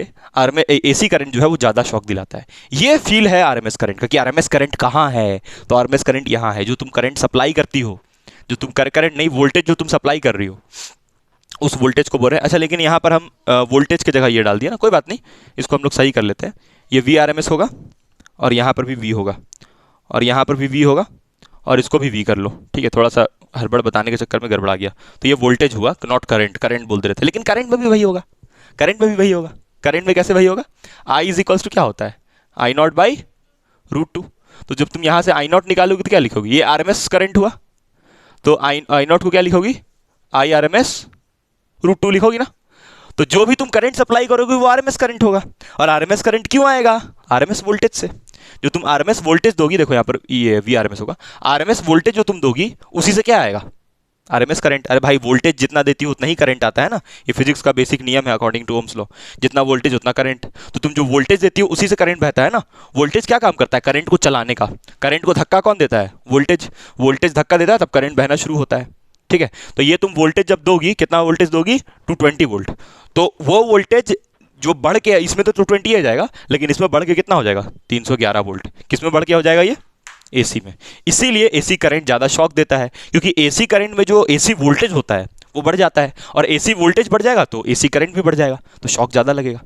एसी करंट जो है वो ज्यादा शॉक दिलाता है। ये फील है आरएमएस करंट का, कि आरएमएस करंट कहां है, तो आरएमएस करंट यहां है, जो तुम करंट सप्लाई करती हो, जो तुम करंट नहीं, वोल्टेज जो तुम सप्लाई कर रही हो, उस वोल्टेज को बोल रहे हैं। अच्छा, लेकिन यहां पर हम वोल्टेज की जगह ये डाल दिया ना, कोई बात नहीं, इसको हम लोग सही कर लेते हैं। ये वी आरएमएस होगा, और यहां पर भी वी होगा, और यहां पर भी वी होगा, और इसको भी वी कर लो, ठीक है। थोड़ा सा हड़बड़ बताने के चक्कर में गड़बड़ा गया, तो ये वोल्टेज हुआ, नॉट करंट, करंट बोलते रहते, लेकिन करंट में भी वही होगा, करंट में भी वही होगा। करंट में कैसे वही होगा, आई इज इक्वल्स टू क्या होता है, आई नॉट बाई √2। तो जब तुम यहां से आई नॉट निकालोगी तो क्या लिखोगी, ये आरएमएस करंट हुआ, तो आई नॉट को क्या लिखोगी, आई आरएमएस √2 लिखोगी ना। तो जो भी तुम करंट सप्लाई करोगे वो आरएमएस करंट होगा। और आरएमएस करंट क्यों आएगा, आरएमएस वोल्टेज से। जो तुम आरएमएस वोल्टेज दोगी, देखो यहाँ पर ये वी आरएमएस होगा, आरएमएस वोल्टेज जो तुम दोगी उसी से क्या आएगा, आरएमएस करंट। अरे भाई, वोल्टेज जितना देती हो उतना ही करंट आता है ना, ये फिजिक्स का बेसिक नियम है अकॉर्डिंग टू ओम्स लॉ, जितना वोल्टेज उतना करंट। तो तुम जो वोल्टेज देती हो उसी से करंट बहता है ना। वोल्टेज क्या काम करता है, करंट को चलाने का। करंट को धक्का कौन देता है, वोल्टेज। वोल्टेज धक्का देता है तब करंट बहना शुरू होता है, ठीक है। तो ये तुम वोल्टेज जब दोगी, कितना वोल्टेज दोगी, 220 वोल्ट, तो वो वोल्टेज जो बढ़ के, इसमें तो 220 आ जाएगा, लेकिन इसमें बढ़ के कितना हो जाएगा 311 वोल्ट। किसमें बढ़ के हो जाएगा ये, एसी में। इसीलिए एसी करंट ज्यादा शॉक देता है, क्योंकि एसी करंट में जो एसी वोल्टेज होता है वो बढ़ जाता है, और एसी वोल्टेज बढ़ जाएगा तो एसी करंट भी बढ़ जाएगा, तो शॉक ज्यादा लगेगा।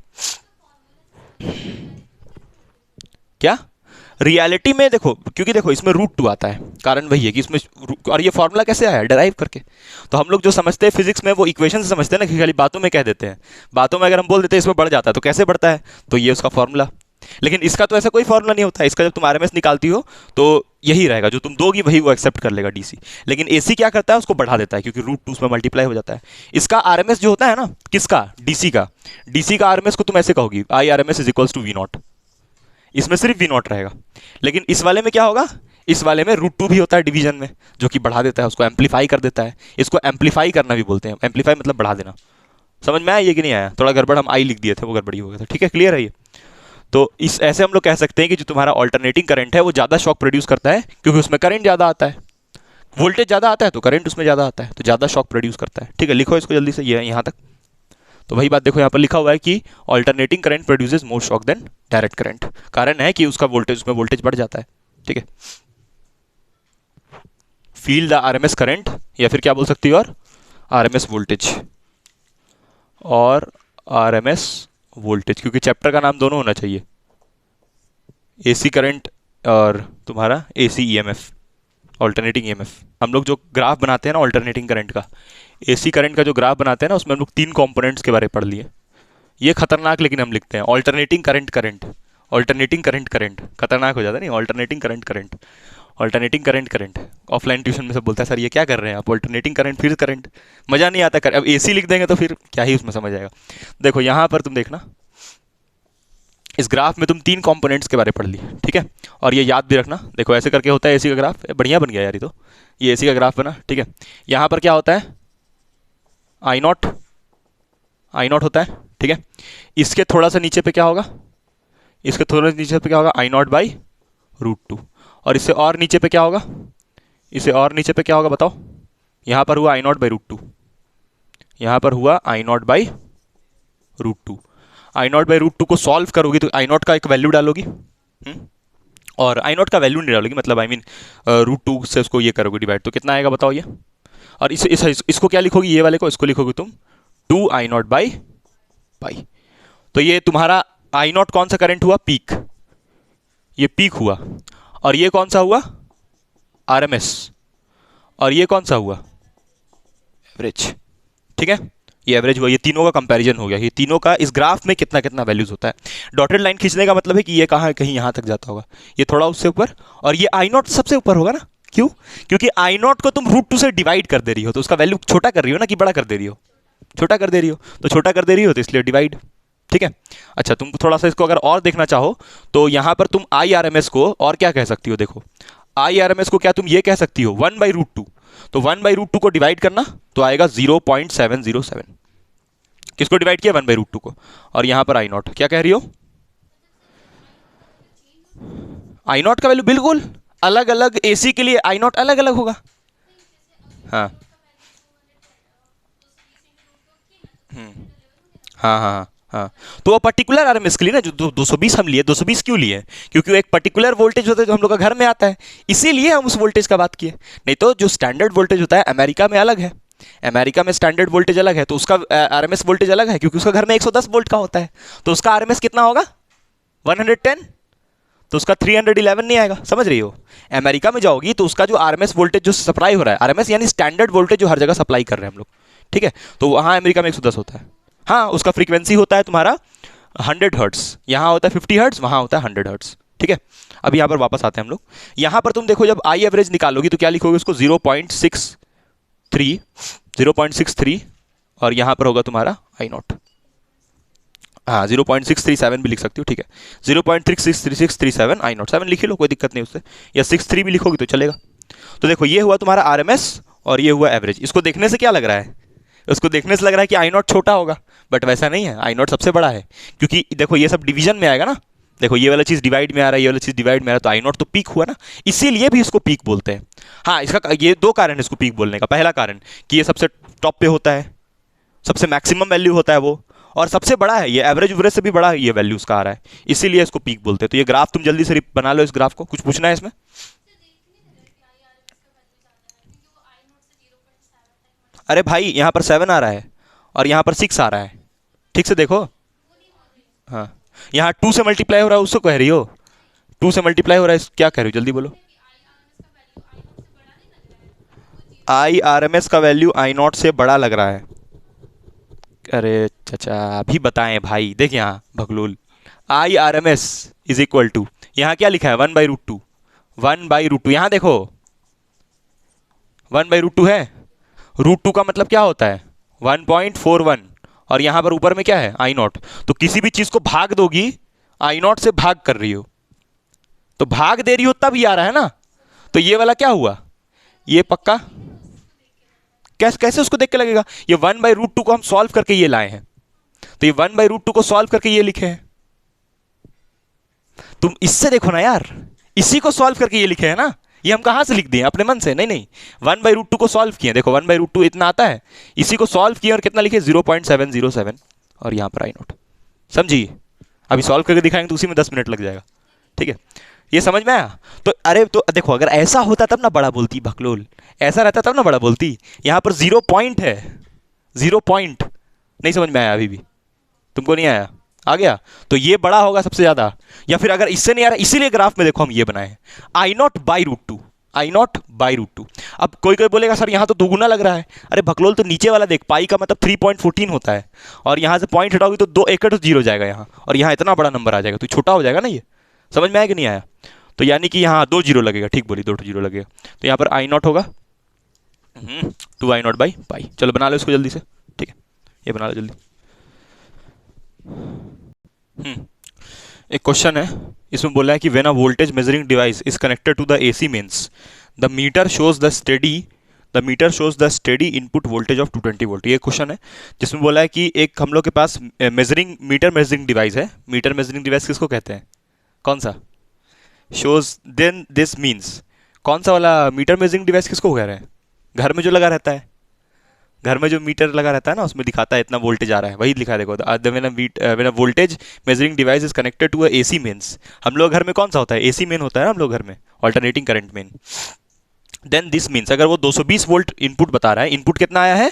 क्या रियलिटी में देखो, क्योंकि देखो इसमें √2 आता है, कारण वही है कि इसमें, और ये फॉर्मूला कैसे आया, डराइव करके। तो हम लोग जो समझते हैं फिजिक्स में वो इक्वेशन से समझते हैं ना, कि खाली बातों में कह देते हैं। बातों में अगर हम बोल देते हैं इसमें बढ़ जाता है, तो कैसे बढ़ता है, तो ये उसका फॉर्मूला। लेकिन इसका तो ऐसा कोई फॉर्मूला नहीं होता, इसका जब तुम आरएमएस निकालती हो तो यही रहेगा, जो तुम दोगी वही वो एक्सेप्ट कर लेगा डीसी। लेकिन एसी क्या करता है, उसको बढ़ा देता है, क्योंकि √2 उसमें मल्टीप्लाई हो जाता है। इसका आरएमएस जो होता है ना, किसका, डीसी का, डीसी का आरएमएस को तुम ऐसे कहोगी, आई आरएमएस इज इक्वल्स टू वी0। इसमें सिर्फ वी0 रहेगा। लेकिन इस वाले में क्या होगा, इस वाले में √2 भी होता है डिवीजन में, जो कि बढ़ा देता है, उसको एम्पलीफाई कर देता है। इसको एम्पलीफाई करना भी बोलते हैं, एम्पलीफाई मतलब बढ़ा देना। समझ में आया ये कि नहीं आया, थोड़ा गड़बड़ हम आई लिख दिए थे, वो गड़बड़ी हो गया था, ठीक है, क्लियर है ये। तो इस ऐसे हम लोग कह सकते हैं कि जो तुम्हारा ऑल्टरनेटिंग करंट है वो ज़्यादा शॉक प्रोड्यूस करता है, क्योंकि उसमें करंट ज़्यादा आता है, वोल्टेज ज़्यादा आता है तो करंट उसमें ज़्यादा आता है, तो ज़्यादा शॉक प्रोड्यूस करता है। ठीक है, लिखो इसको जल्दी से, ये यहाँ तक। तो वही बात देखो यहाँ पर लिखा हुआ है कि alternating current produces more shock than direct current. कारण है कि उसका वोल्टेज, उसमें वोल्टेज बढ़ जाता है। ठीक है, फील द आरएमएस करंट, या फिर क्या बोल सकती हो, और आरएमएस वोल्टेज, और आरएमएस वोल्टेज, क्योंकि चैप्टर का नाम दोनों होना चाहिए, एसी करंट और तुम्हारा एसी ईएमएफ, ऑल्टरनेटिंग ईएमएफ। हम लोग जो ग्राफ बनाते हैं ना ऑल्टरनेटिंग करंट का, एसी करंट का जो ग्राफ बनाते हैं ना, उसमें हम लोग 3 कंपोनेंट्स के बारे में पढ़ लिए। ये खतरनाक, लेकिन हम लिखते हैं alternating current current, alternating current current, खतरनाक हो जाता है नहीं, alternating current current, alternating current current. Offline tuition में सब बोलता है सर ये क्या कर रहे हैं आप, ऑल्टरनेटिंग करंट फिर करंट, मज़ा नहीं आता। अब एसी लिख देंगे तो फिर क्या ही उसमें समझ आएगा। देखो यहाँ पर तुम देखना, इस ग्राफ में तुम 3 कंपोनेंट्स के बारे में पढ़ ली। ठीक है, और ये याद भी रखना। देखो ऐसे करके होता है एसी का ग्राफ, बढ़िया बन गया यार ये तो, ये एसी का ग्राफ बना। ठीक है, यहाँ पर क्या होता है, आई नॉट, आई नॉट होता है। ठीक है, इसके थोड़ा सा नीचे पे क्या होगा, इसके थोड़ा नीचे पे क्या होगा, आई नॉट बाई √2, और इससे और नीचे पे क्या होगा, इससे और नीचे पे क्या होगा बताओ। यहाँ पर हुआ आई नॉट बाई √2, यहाँ पर हुआ I not by √2। I not by √2 को सॉल्व करोगी तो आई नॉट का एक वैल्यू डालोगी, और आई नॉट का वैल्यू नहीं डालोगी, मतलब आई मीन √2 से उसको ये करोगे डिवाइड, तो कितना आएगा बताओ ये। और इसको क्या लिखोगी, ये वाले को, इसको लिखोगी तुम 2 आई नॉट बाई पाई। तो ये तुम्हारा आई नॉट कौन सा करंट हुआ, पीक, ये पीक हुआ, और ये कौन सा हुआ, आरएमएस, और ये कौन सा हुआ, एवरेज। ठीक है, ये एवरेज हुआ, ये तीनों का कंपैरिजन हो गया, ये तीनों का इस ग्राफ में कितना कितना वैल्यूज होता है। डॉटेड लाइन खींचने का मतलब है कि ये कहाँ है, कहीं यहाँ तक जाता होगा, ये थोड़ा उससे ऊपर, और ये आई नॉट सबसे ऊपर होगा ना। क्यों, क्योंकि आई नॉट को तुम √2 से डिवाइड कर दे रही हो, तो उसका वैल्यू छोटा कर रही हो ना, कि बड़ा कर दे रही हो, छोटा कर दे रही हो, तो छोटा कर दे रही हो तो इसलिए डिवाइड। ठीक है, अच्छा तुम थोड़ा सा इसको अगर और देखना चाहो तो यहाँ पर तुम आई आर एम एस को और क्या कह सकती हो, देखो आई आर एम एस को क्या तुम ये कह सकती हो 1/√2, तो 1/√2 को डिवाइड करना तो आएगा 0.707, किसको डिवाइड किया, 1/√2 को, और यहां पर आई नॉट क्या कह रही हो, आई नॉट का वैल्यू बिल्कुल अलग अलग, एसी के लिए आई नॉट अलग अलग होगा। हाँ हाँ हाँ हाँ हाँ, तो वो पर्टिकुलर आरएमएस के लिए ना, जो 220 हम लिए, 220 क्यों लिए, क्योंकि वो एक पर्टिकुलर वोल्टेज होता है जो हम लोग का घर में आता है, इसीलिए हम उस वोल्टेज का बात किए। नहीं तो जो स्टैंडर्ड वोल्टेज होता है अमेरिका में अलग है, अमेरिका में स्टैंडर्ड वोल्टेज अलग है, तो उसका आरएमएस वोल्टेज अलग है, क्योंकि उसका घर में 110 वोल्ट का होता है, तो उसका आरएमएस कितना होगा 110, तो उसका 311 नहीं आएगा। समझ रही हो, अमेरिका में जाओगी तो उसका जो आरएमएस वोल्टेज जो सप्लाई हो रहा है, आरएमएस यानी स्टैंडर्ड वोल्टेज जो हर जगह सप्लाई कर रहे हैं हम लोग, ठीक है, तो वहाँ अमेरिका में 110 होता है। हाँ, उसका फ्रीक्वेंसी होता है तुम्हारा 100 हर्ट्स, यहाँ होता है 50 हर्ट्स, वहाँ होता है 100 हर्ट्स। ठीक है, अब यहाँ पर वापस आते हैं हम लोग। यहाँ पर तुम देखो जब आई एवरेज निकालोगी तो क्या लिखोगे उसको 0.63, और यहाँ पर होगा तुम्हारा आई नॉट, हाँ 0.637 भी लिख सकती हो। ठीक है, 0.363637 आई नॉट, 7 लिख लो कोई दिक्कत नहीं उससे, या 63 भी लिखोगी तो चलेगा। तो देखो ये हुआ तुम्हारा आरएमएस और ये हुआ एवरेज। इसको देखने से क्या लग रहा है, उसको देखने से लग रहा है कि आई नॉट छोटा होगा, बट वैसा नहीं है, आई नॉट सबसे बड़ा है, क्योंकि देखो ये सब डिवीजन में आएगा ना, देखो ये वाला चीज़ डिवाइड में आ रहा है, ये वाला चीज़ डिवाइड में आ रहा है, तो आई नॉट तो पीक हुआ ना, इसीलिए भी इसको पीक बोलते हैं। हाँ, इसका ये 2 कारण है इसको पीक बोलने का। पहला कारण कि ये सबसे टॉप पे होता है, सबसे मैक्सिमम वैल्यू होता है वो, और सबसे बड़ा है ये, एवरेज एवरेज से भी बड़ा ये वैल्यू उसका आ रहा है, इसीलिए इसको पीक बोलते हैं। तो ये ग्राफ तुम जल्दी से बना लो, इस ग्राफ को कुछ पूछना है इसमें। अरे भाई यहाँ पर 7 आ रहा है और यहाँ पर 6 आ रहा है, ठीक से देखो। हाँ, यहाँ 2 से मल्टीप्लाई हो रहा है, उसको कह रही हो 2 से मल्टीप्लाई हो रहा है, क्या कह रही हो जल्दी बोलो। आई आर एम एस का वैल्यू आई नॉट से बड़ा लग रहा है। अरे चाचा अभी बताएं भाई, देख यहाँ भगलूल, I R M S is equal to, यहाँ क्या लिखा है 1/√2, 1/√2, यहाँ देखो 1/√2 है, √2 का मतलब क्या होता है 1.41, और यहाँ पर ऊपर में क्या है आई नॉट। तो किसी भी चीज़ को भाग दोगी, आई नॉट से भाग कर रही हो, तो भाग दे रही हो तब ये आ रहा है ना, तो ये वाला क्या हुआ, ये पक्का कैसे कैसे उसको देख के लगेगा, ये 1/√2 को हम सॉल्व करके ये लाए हैं, तो ये 1/√2 को सॉल्व करके ये लिखे हैं, तुम इससे देखो ना यार, इसी को सॉल्व करके ये लिखे है ना, ये हम कहाँ से लिख दिए अपने मन से? नहीं नहीं, 1/√2 को सॉल्व किए, देखो 1/√2 इतना आता है, इसी को सॉल्व किए और कितना लिखे 0.707 और यहाँ पर I0। समझिए, अभी सॉल्व करके दिखाएंगे तो उसी में 10 मिनट लग जाएगा। ठीक है, ये समझ में आया? तो अरे तो देखो, अगर ऐसा होता तब ना बड़ा बोलती भकलोल, ऐसा रहता तब ना बड़ा बोलती। यहाँ पर 0 पॉइंट है, 0 पॉइंट नहीं समझ में आया अभी भी? तुमको नहीं आया? आ गया? तो ये बड़ा होगा सबसे ज्यादा। या फिर अगर इससे नहीं आ रहा, इसीलिए ग्राफ में देखो हम ये बनाए I0/√2, I0/√2। अब कोई कोई बोलेगा सर यहाँ तो दुगुना लग रहा है। अरे भकलोल, तो नीचे वाला देख, पाई का मतलब 3.14 होता है, और यहाँ से पॉइंट हटाओगे तो 2 एक जीरो जाएगा यहाँ, और यहाँ इतना बड़ा नंबर आ जाएगा, तो छोटा हो जाएगा ना ये। समझ में आया कि नहीं आया? तो यानी कि यहाँ 2 जीरो लगेगा, ठीक बोली, 2 जीरो लगेगा। तो यहाँ पर I0 होगा 2I0/π। चलो बना लो इसको जल्दी से। ठीक है, ये बना लो जल्दी। एक क्वेश्चन है, इसमें बोला है कि when a voltage measuring device is connected to the AC mains, the meter shows the steady input voltage of 220 volt. ये क्वेश्चन है जिसमें बोला है कि एक हम लोग के पास मीटर मेजरिंग डिवाइस है। मीटर मेजरिंग डिवाइस किसको कहते हैं? कौन सा? शोज देन दिस मीन्स, कौन सा वाला मीटर मेजरिंग डिवाइस किसको कह रहे हैं? घर में जो लगा रहता है, घर में जो मीटर लगा रहता है ना, उसमें दिखाता है इतना वोल्टेज आ रहा है, वही लिखा है देखो। When a voltage measuring device is connected to a AC mains, हम लोग घर में कौन सा होता है? AC मेन होता है ना हम लोग घर में, alternating current main. Then this means, अगर वो 220 वोल्ट इनपुट बता रहा है, इनपुट कितना आया है?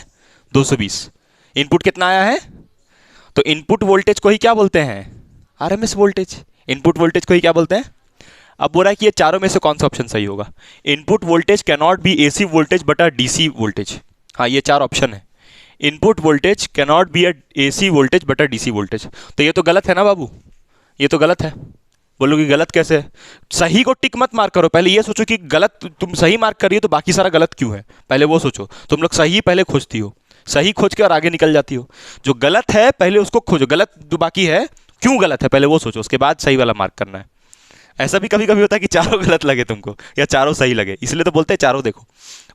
220। इनपुट कितना आया है? तो इनपुट वोल्टेज को ही क्या बोलते हैं? RMS voltage. इनपुट वोल्टेज को ही क्या बोलते हैं? अब बोल रहा है कि ये चारों में से कौन सा ऑप्शन सही होगा? Input voltage can not be AC voltage but a DC voltage. हाँ, ये 4 ऑप्शन है। Input voltage can not be a AC voltage but a DC voltage. तो ये तो गलत है ना बाबू, ये तो गलत है। बोलोगे गलत कैसे है? सही को टिक मत मार्क करो, पहले ये सोचो कि गलत तुम सही मार्क कर रही हो तो बाकी सारा गलत क्यों है, पहले वो सोचो। तुम लोग सही पहले खोजती हो, सही खोज के और आगे निकल जाती हो। जो गलत है पहले उसको खोजो, गलत जो बाकी है क्यों गलत है पहले वो सोचो, उसके बाद सही वाला मार्क करना है। ऐसा भी कभी कभी होता है कि चारों गलत लगे तुमको या चारों सही लगे, इसलिए तो बोलते हैं चारों देखो।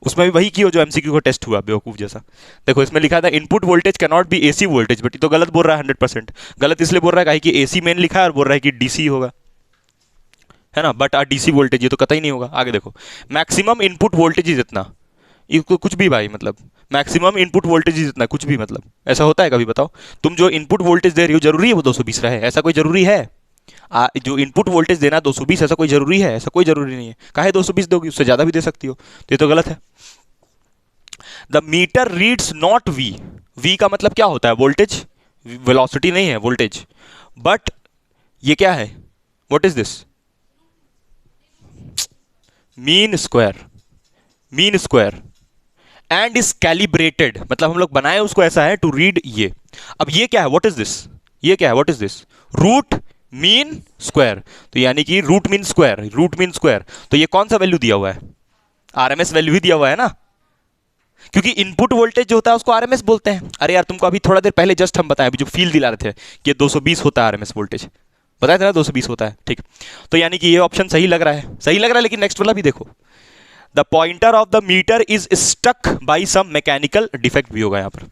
उसमें भी वही किया जो MCQ का टेस्ट हुआ बेवकूफ जैसा। देखो इसमें लिखा था input voltage can not be AC voltage, but ये तो गलत बोल रहा है 100%। गलत इसलिए बोल रहा है कि AC मेन लिखा है और बोल रहा है कि DC होगा, है ना, बट DC वोल्टेज, ये तो कतई नहीं होगा। आगे देखो, मैक्सिमम इनपुट वोल्टेज इज इतना, इसको कुछ भी भाई, मतलब मैक्सिमम इनपुट वोल्टेज इज इतना, कुछ भी मतलब ऐसा होता है कभी? बताओ, तुम जो इनपुट वोल्टेज दे रही हो जरूरी है वो 220 रहे? ऐसा कोई जरूरी है? जो इनपुट वोल्टेज देना 220, ऐसा कोई जरूरी है? ऐसा कोई जरूरी नहीं है। काहे 220 दोगी, उससे ज्यादा भी दे सकती हो, तो ये तो गलत है। The meter reads not V का मतलब क्या होता है? वोल्टेज, वेलोसिटी नहीं है, वोल्टेज। बट ये क्या है? What is this? Mean square and is calibrated, मतलब हम लोग बनाए उसको ऐसा है टू रीड ये। अब ये क्या है? What is this? ये क्या है? What is this? Root mean square. तो यानी कि रूट मीन स्क्वायर, तो ये कौन सा वैल्यू दिया हुआ है? RMS वैल्यू ही दिया हुआ है ना, क्योंकि इनपुट वोल्टेज जो होता है उसको RMS बोलते हैं। अरे यार तुमको अभी थोड़ा देर पहले जस्ट हम बताए, अभी जो फील दिला रहे थे कि 220 होता है RMS वोल्टेज, बताया था ना 220 होता है, ठीक। तो यानी कि ये ऑप्शन सही लग रहा है, सही लग रहा है। लेकिन नेक्स्ट वाला भी देखो, the pointer of the meter is stuck by some mechanical defect भी होगा यहाँ पर।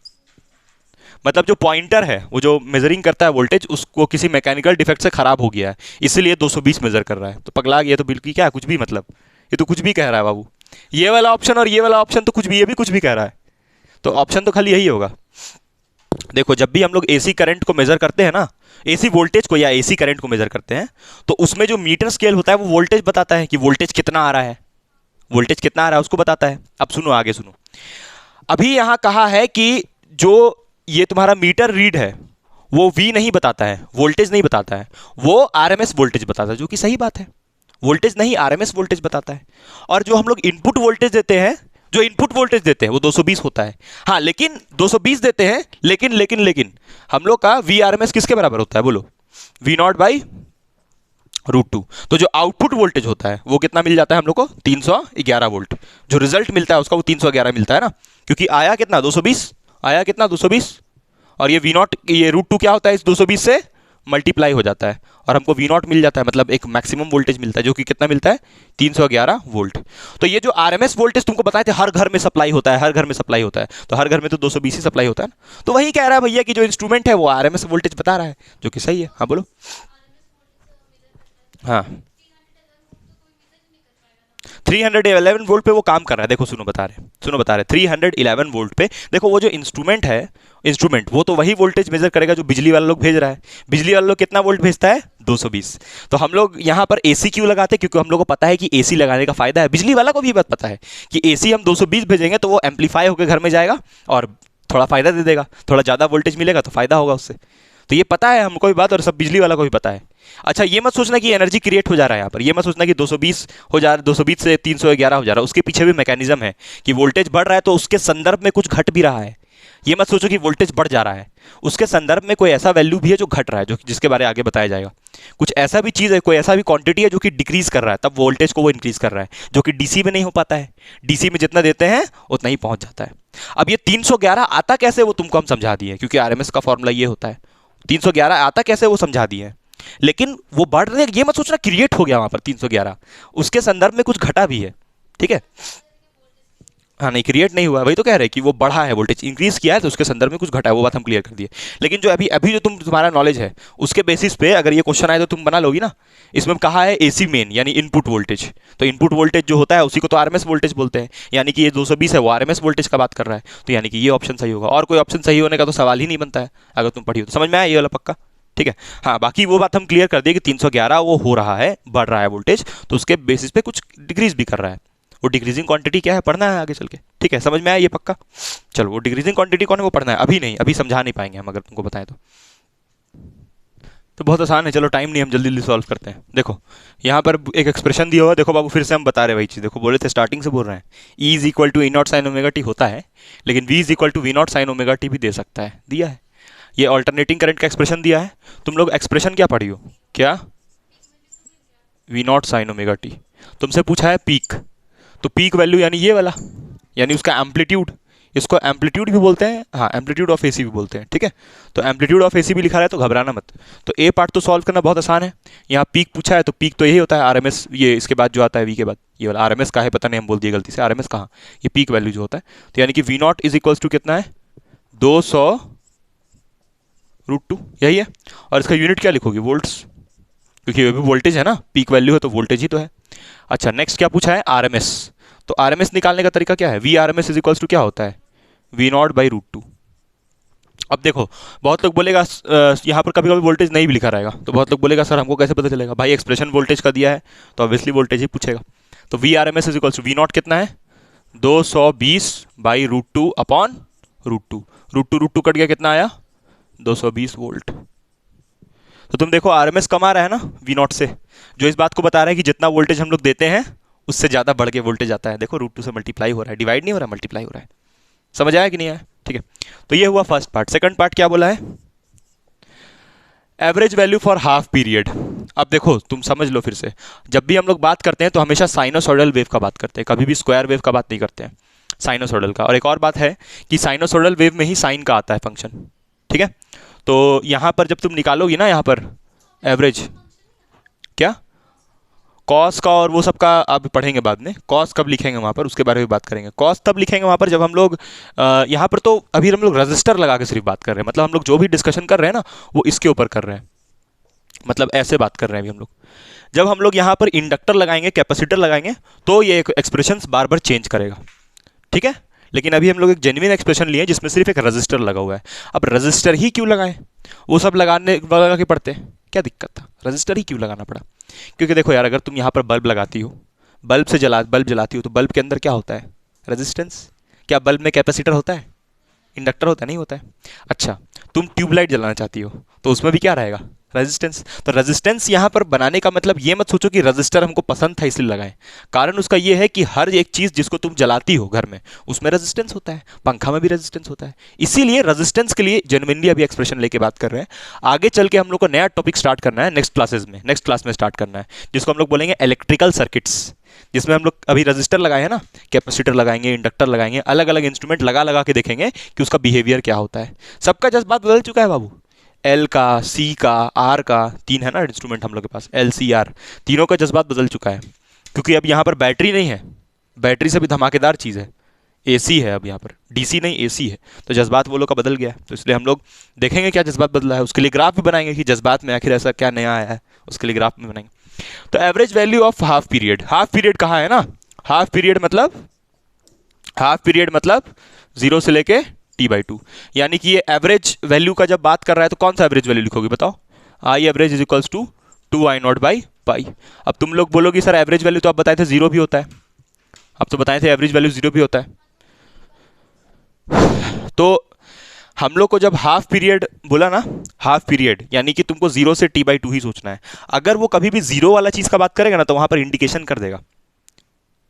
मतलब जो पॉइंटर है, वो जो मेजरिंग करता है वोल्टेज, उसको किसी मैकेनिकल डिफेक्ट से खराब हो गया है, इसलिए 220 मेजर कर रहा है। तो पगला गया तो बिल्कुल क्या कुछ भी, मतलब ये तो कुछ भी कह रहा है बाबू। ये वाला ऑप्शन और ये वाला ऑप्शन तो कुछ भी, ये भी कुछ भी कह रहा है। तो ऑप्शन तो खाली यही होगा। देखो जब भी हम लोग AC करंट को मेजर करते हैं ना, AC वोल्टेज को या AC करंट को मेजर करते हैं, तो उसमें जो मीटर स्केल होता है वो वोल्टेज बताता है कि वोल्टेज कितना आ रहा है, वोल्टेज कितना आ रहा है उसको बताता है। अब सुनो, आगे सुनो। अभी यहां कहा है कि जो ये तुम्हारा मीटर रीड है वो V नहीं बताता है, वोल्टेज नहीं बताता है, वो RMS वोल्टेज बताता है, जो कि सही बात है। वोल्टेज नहीं, RMS वोल्टेज बताता है। और जो हम लोग इनपुट वोल्टेज देते हैं, जो इनपुट वोल्टेज देते हैं वो 220 होता है। हाँ, लेकिन 220 देते हैं, लेकिन हम लोग का VRMS किसके बराबर होता है बोलो? V0/√2। तो जो आउटपुट वोल्टेज होता है वो कितना मिल जाता है हम लोग को? 311 वोल्ट। जो रिजल्ट मिलता है उसका वो 311 मिलता है ना, क्योंकि आया कितना? 220 आया कितना? 220। और ये V0, ये √2 क्या होता है? इस 220 से मल्टीप्लाई हो जाता है और हमको V0 मिल जाता है, मतलब एक मैक्सिमम वोल्टेज मिलता है, जो कि कितना मिलता है? 311 वोल्ट। तो ये जो RMS वोल्टेज तुमको बताए थे हर घर में सप्लाई होता है, हर घर में सप्लाई होता है, तो हर घर में तो 220 ही सप्लाई होता है ना। तो वही कह रहा है भैया कि जो इंस्ट्रूमेंट है वो RMS वोल्टेज बता रहा है, जो कि सही है। हाँ बोलो। हाँ, 311 वोल्ट पे वो काम कर रहा है। देखो सुनो बता रहे, 311 वोल्ट पे देखो वो जो इंस्ट्रूमेंट है, इंस्ट्रूमेंट वो तो वही वोल्टेज मेजर करेगा जो बिजली वाला लोग भेज रहा है। बिजली वाला लोग कितना वोल्ट भेजता है? 220। तो हम लोग यहाँ पर एसी क्यों लगाते हैं? क्योंकि हम लोग को पता है कि एसी लगाने का फायदा है। बिजली वाला को भी बात पता है कि एसी हम 220 भेजेंगे तो वो एम्पलीफाई होकर घर में जाएगा और थोड़ा फायदा दे देगा, थोड़ा ज़्यादा वोल्टेज मिलेगा तो फायदा होगा उससे। तो ये पता है हमको भी बात, और सब बिजली वाला को भी पता है। अच्छा, ये मत सोचना कि एनर्जी क्रिएट हो जा रहा है यहाँ पर, ये मत सोचना कि 220 हो जा रहा है, 220 से 311 हो जा रहा है। उसके पीछे भी मैकेनिज्म है कि वोल्टेज बढ़ रहा है तो उसके संदर्भ में कुछ घट भी रहा है। ये मत सोचो कि वोल्टेज बढ़ जा रहा है, उसके संदर्भ में कोई ऐसा वैल्यू भी है जो घट रहा है, जो जिसके बारे में आगे बताया जाएगा। कुछ ऐसा भी चीज़ है, कोई ऐसा भी क्वांटिटी है जो कि डिक्रीज कर रहा है, तब वोल्टेज को वो इंक्रीज कर रहा है, जो कि डीसी में नहीं हो पाता है। डीसी में जितना देते हैं उतना ही पहुंच जाता है। अब ये 311 आता कैसे वो तुमको हम समझा दिए, क्योंकि आरएमएस का फॉर्मूला ये होता है। 311 आता कैसे वो समझा दिए हैं, लेकिन वो बढ़ रहे, ये मत सोचना क्रिएट हो गया वहां पर 311, उसके संदर्भ में कुछ घटा भी है। ठीक है, हाँ नहीं क्रिएट नहीं हुआ, वही तो कह रहे हैं कि वो बढ़ा है, वोल्टेज इंक्रीज किया है तो उसके संदर्भ में कुछ घटा है, वो बात हम क्लियर कर दिए। लेकिन जो अभी अभी जो तुम्हारा नॉलेज है उसके बेसिस पे अगर ये क्वेश्चन आए तो तुम बना लोगी ना। इसमें कहा है एसी मेन यानी इनपुट वोल्टेज, तो इनपुट वोल्टेज जो होता है उसी को तो आरएमएस वोल्टेज बोलते हैं, यानी कि ये 220 है वो आरएमएस वोल्टेज का बात कर रहा है, तो यानी कि ये ऑप्शन सही होगा। और कोई ऑप्शन सही होने का तो सवाल ही नहीं बनता है, अगर तुम पढ़ी हो तो। समझ में आया ये वाला पक्का? ठीक है, हाँ बाकी वो बात हम क्लियर कर दिए कि 311 वो हो रहा है, बढ़ रहा है वोल्टेज, तो उसके बेसिस पे कुछ डिक्रीज भी कर रहा है। वो डिक्रीजिंग क्वांटिटी क्या है पढ़ना है आगे चल के। ठीक है, समझ में आया ये पक्का? चलो वो डिक्रीजिंग क्वांटिटी कौन है वो पढ़ना है, अभी नहीं, अभी समझा नहीं पाएंगे हम अगर तुमको बताएं तो बहुत आसान है। चलो टाइम नहीं, हम जल्दी जल्दी सॉल्व करते हैं। देखो यहाँ पर एक एक्सप्रेशन दिया हुआ है, देखो बाबू फिर से हम बता रहे हैं वही चीज़। देखो बोले थे स्टार्टिंग से बोल रहे हैं E is equal to E not sine omega T होता है, लेकिन V is equal to V naught sine omega T भी दे सकता है, दिया है। ये ऑल्टरनेटिंग करंट का एक्सप्रेशन दिया है। तुम लोग एक्सप्रेशन क्या पढ़ी हो? क्या? V naught sine omega T. तुमसे पूछा है पीक, तो पीक वैल्यू यानी ये वाला, यानी उसका एम्पलीट्यूड, इसको एम्पलीट्यूड भी बोलते हैं, हाँ एम्पलीट्यूड ऑफ एसी भी बोलते हैं। ठीक है, तो एम्पलीट्यूड ऑफ एसी भी लिखा रहा है तो घबराना मत। तो ए पार्ट तो सॉल्व करना बहुत आसान है। यहाँ पीक पूछा है तो पीक तो यही होता है आरएमएस, ये इसके बाद जो आता है वी के बाद ये वाला आरएमएस का है, पता नहीं हम बोल दिए गलती से, आरएमएस कहाँ, ये पीक वैल्यू जो होता है। तो यानी कि V naught is equals to कितना है? 200√2, यही है। और इसका यूनिट क्या लिखोगे? वोल्ट्स, क्योंकि ये भी वोल्टेज है ना, पीक वैल्यू है तो वोल्टेज ही तो है। अच्छा नेक्स्ट क्या पूछा है? आरएमएस। तो आरएमएस निकालने का तरीका क्या है? V RMS is equals to क्या होता है? V0/√2। अब देखो बहुत लोग बोलेगा यहाँ पर कभी कभी वोल्टेज नहीं भी लिखा रहेगा, तो बहुत लोग बोलेगा सर हमको कैसे पता चलेगा? भाई एक्सप्रेशन वोल्टेज का दिया है तो ऑब्वियसली वोल्टेज ही पूछेगा। तो V R M S is equals to V0 कितना है? 220/√2 अपॉन √2। √2 कट गया, कितना आया? 220 वोल्ट। तो तुम देखो आरएमएस कम आ रहा है ना V0 से, जो इस बात को बता रहा है कि जितना वोल्टेज हम लोग देते हैं उससे ज़्यादा बढ़ के वोल्टेज आता है। देखो √2 से मल्टीप्लाई हो रहा है, डिवाइड नहीं हो रहा, मल्टीप्लाई हो रहा है। समझ आया कि नहीं आया? ठीक है, तो ये हुआ फर्स्ट पार्ट। सेकंड पार्ट क्या बोला है? Average value for half period. अब देखो तुम समझ लो फिर से, जब भी हम लोग बात करते हैं तो हमेशा साइनोसॉइडल वेव का बात करते हैं, कभी भी स्क्वायर वेव का बात नहीं करते हैं, साइनोसॉइडल का। और एक और बात है कि साइनोसॉइडल वेव में ही साइन का आता है फंक्शन। ठीक है, तो यहाँ पर जब तुम निकालोगी ना यहाँ पर एवरेज, क्या कॉस का और वो सब का आप पढ़ेंगे बाद में, कॉस कब लिखेंगे वहाँ पर उसके बारे में बात करेंगे। कॉस तब लिखेंगे वहाँ पर जब हम लोग यहाँ पर तो अभी हम लोग रजिस्टर लगा के सिर्फ बात कर रहे हैं, मतलब हम लोग जो भी डिस्कशन कर रहे हैं ना वो इसके ऊपर कर रहे हैं, मतलब ऐसे बात कर रहे हैं अभी हम लोग। जब हम लोग यहाँ पर इंडक्टर लगाएंगे, कैपेसिटर लगाएंगे, तो ये एक बार बार चेंज करेगा। ठीक है, लेकिन अभी हम लोग एक जेन्युइन एक्सप्रेशन लिए जिसमें सिर्फ एक रजिस्टर लगा हुआ है। अब रजिस्टर ही क्यों लगाएं? वो सब लगा के पढ़ते, क्या दिक्कत था? रजिस्टर ही क्यों लगाना पड़ा? क्योंकि देखो यार, अगर तुम यहाँ पर बल्ब लगाती हो, बल्ब जलाती हो, तो बल्ब के अंदर क्या होता है? रेजिस्टेंस। क्या बल्ब में कैपेसिटर होता है? इंडक्टर होता है? नहीं होता है। अच्छा, तुम ट्यूबलाइट जलाना चाहती हो तो उसमें भी क्या रहेगा? रेजिस्टेंस। तो रेजिस्टेंस यहाँ पर बनाने का मतलब ये मत सोचो कि रेजिस्टर हमको पसंद था इसलिए लगाएं। कारण उसका ये है कि हर एक चीज़ जिसको तुम जलाती हो घर में उसमें रेजिस्टेंस होता है, पंखा में भी रेजिस्टेंस होता है। इसीलिए रेजिस्टेंस के लिए जेन्युइनली अभी एक्सप्रेशन लेके बात कर रहे हैं। आगे चल के हम लोग को नया टॉपिक स्टार्ट करना है नेक्स्ट क्लास में स्टार्ट करना है, जिसको हम लोग बोलेंगे इलेक्ट्रिकल सर्किट्स, जिसमें हम लोग अभी रजिस्टर लगाए हैं ना, कैपेसिटर लगाएंगे, इंडक्टर लगाएंगे, अलग अलग इंस्ट्रूमेंट लगा के देखेंगे कि उसका बिहेवियर क्या होता है। सबका जज्बात बदल चुका है बाबू, एल का, सी का, आर का, 3 है ना इंस्ट्रूमेंट हम लोग के पास, एल सी आर, तीनों का जज्बात बदल चुका है। क्योंकि अब यहाँ पर बैटरी नहीं है, बैटरी से भी धमाकेदार चीज़ है, एसी है अब यहाँ पर, डीसी नहीं एसी है, तो जज्बात वो लोग का बदल गया है। तो इसलिए हम लोग देखेंगे क्या जज्बात बदला है, उसके लिए ग्राफ भी बनाएंगे कि जज्बात में आखिर ऐसा क्या नया आया है, उसके लिए ग्राफ भी बनाएंगे। तो average value of half period कहाँ है ना, हाफ पीरियड मतलब 0 से लेके t/2, यानी कि ये एवरेज वैल्यू का जब बात कर रहा है तो कौन सा एवरेज वैल्यू लिखोगे बताओ, I average is equals to 2I0/पाई। अब तुम लोग बोलोगे सर एवरेज वैल्यू तो आप बताए थे 0 भी होता है, आप तो बताए थे एवरेज वैल्यू 0 भी होता है। तो हम लोग को जब हाफ पीरियड बोला ना, हाफ पीरियड यानी कि तुमको 0 से t/2 ही सोचना है। अगर वो कभी भी 0 वाला चीज का बात करेगा ना तो वहां पर इंडिकेशन कर देगा,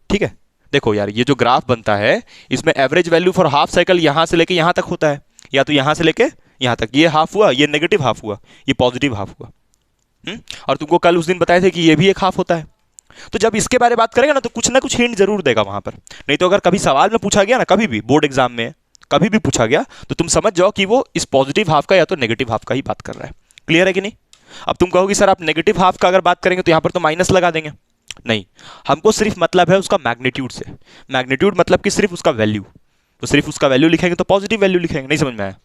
ठीक है। देखो यार ये जो ग्राफ बनता है इसमें average value for half cycle यहां से लेके यहां तक होता है, या तो यहां से लेके यहां तक, ये हाफ हुआ, ये नेगेटिव हाफ हुआ, ये पॉजिटिव हाफ हुआ। और तुमको कल उस दिन बताए थे कि ये भी एक हाफ होता है। तो जब इसके बारे में बात करेंगे ना तो कुछ ना कुछ हिंट जरूर देगा वहां पर, नहीं तो अगर कभी सवाल में पूछा गया ना, कभी भी बोर्ड एग्जाम में कभी भी पूछा गया तो तुम समझ जाओ कि वो इस पॉजिटिव हाफ का या तो नेगेटिव हाफ का ही बात कर रहा है। क्लियर है कि नहीं? अब तुम कहोगे सर आप नेगेटिव हाफ का अगर बात करेंगे तो यहां पर तो माइनस लगा देंगे, नहीं, हमको सिर्फ मतलब है उसका मैग्नीट्यूड से। मैग्नीट्यूड मतलब कि सिर्फ उसका वैल्यू, तो सिर्फ उसका वैल्यू लिखेंगे तो पॉजिटिव वैल्यू लिखेंगे। नहीं समझ में आया?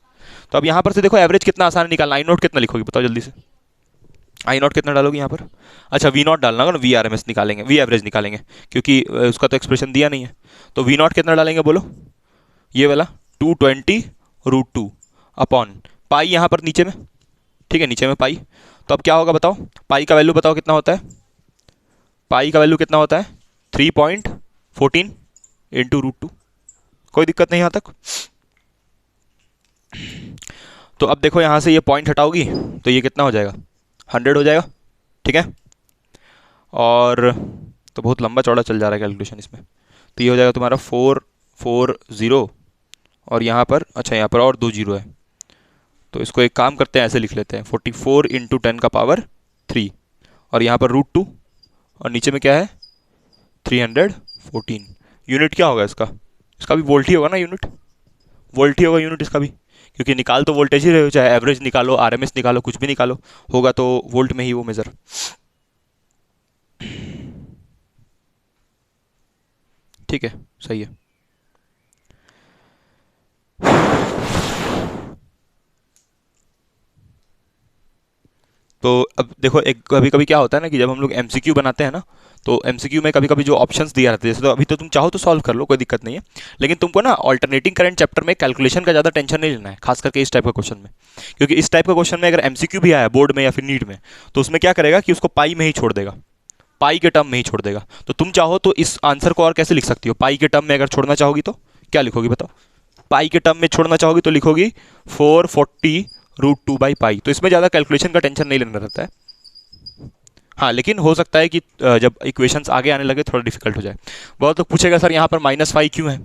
तो अब यहां पर से देखो एवरेज कितना आसान है निकालना। I0 कितना लिखोगे बताओ जल्दी से, I0 कितना डालोगे यहाँ पर? अच्छा V0 डालना होगा ना, VRMS निकालेंगे, V एवरेज निकालेंगे, क्योंकि उसका तो एक्सप्रेशन दिया नहीं है। तो V0 कितना डालेंगे बोलो, ये वाला 220√2 अपॉन पाई यहाँ पर नीचे में, ठीक है, नीचे में पाई। तो अब क्या होगा बताओ, पाई का वैल्यू बताओ कितना होता है, पाई का वैल्यू कितना होता है 3.14 इंटू √2। कोई दिक्कत नहीं यहाँ तक? तो अब देखो यहाँ से ये पॉइंट हटाओगी तो ये कितना हो जाएगा, 100 हो जाएगा, ठीक है। और तो बहुत लंबा चौड़ा चल जा रहा है कैलकुलेशन इसमें। तो ये हो जाएगा तुम्हारा 440 और यहाँ पर, अच्छा यहाँ पर और 2 जीरो है, तो इसको एक काम करते हैं ऐसे लिख लेते हैं 44 इंटू 10 का पावर 3 और यहाँ पर √2 और नीचे में क्या है 314। यूनिट क्या होगा इसका, इसका भी वोल्ट ही होगा ना, यूनिट वोल्ट ही होगा यूनिट इसका भी, क्योंकि निकाल तो वोल्टेज ही रहे हो, चाहे एवरेज निकालो आरएमएस निकालो कुछ भी निकालो, होगा तो वोल्ट में ही वो मेजर। ठीक है, सही है। तो अब देखो एक कभी कभी क्या होता है ना कि जब हम लोग एमसीक्यू बनाते हैं ना तो एमसीक्यू में कभी कभी जो ऑप्शंस दिया रहता है, जैसे तो अभी तो तुम चाहो तो सॉल्व कर लो, कोई दिक्कत नहीं है, लेकिन तुमको ना अल्टरनेटिंग करंट चैप्टर में कैलकुलेशन का ज़्यादा टेंशन नहीं लेना है, खास करके इस टाइप का क्वेश्चन में, क्योंकि इस टाइप का क्वेश्चन में अगर एमसीक्यू भी आया बोर्ड में या फिर नीट में तो उसमें क्या करेगा कि उसको पाई में ही छोड़ देगा, पाई के टर्म में ही छोड़ देगा। तो तुम चाहो तो इस आंसर को और कैसे लिख सकती हो, पाई के टर्म में अगर छोड़ना चाहोगी तो क्या लिखोगी बताओ, पाई के टर्म में छोड़ना चाहोगी तो लिखोगी 440√2/पाई। तो इसमें ज़्यादा कैलकुलेशन का टेंशन नहीं लेना रहता है। हाँ, लेकिन हो सकता है कि जब इक्वेशंस आगे आने लगे थोड़ा डिफिकल्ट हो जाए। बहुत लोग पूछेगा सर यहाँ पर -5 क्यों है।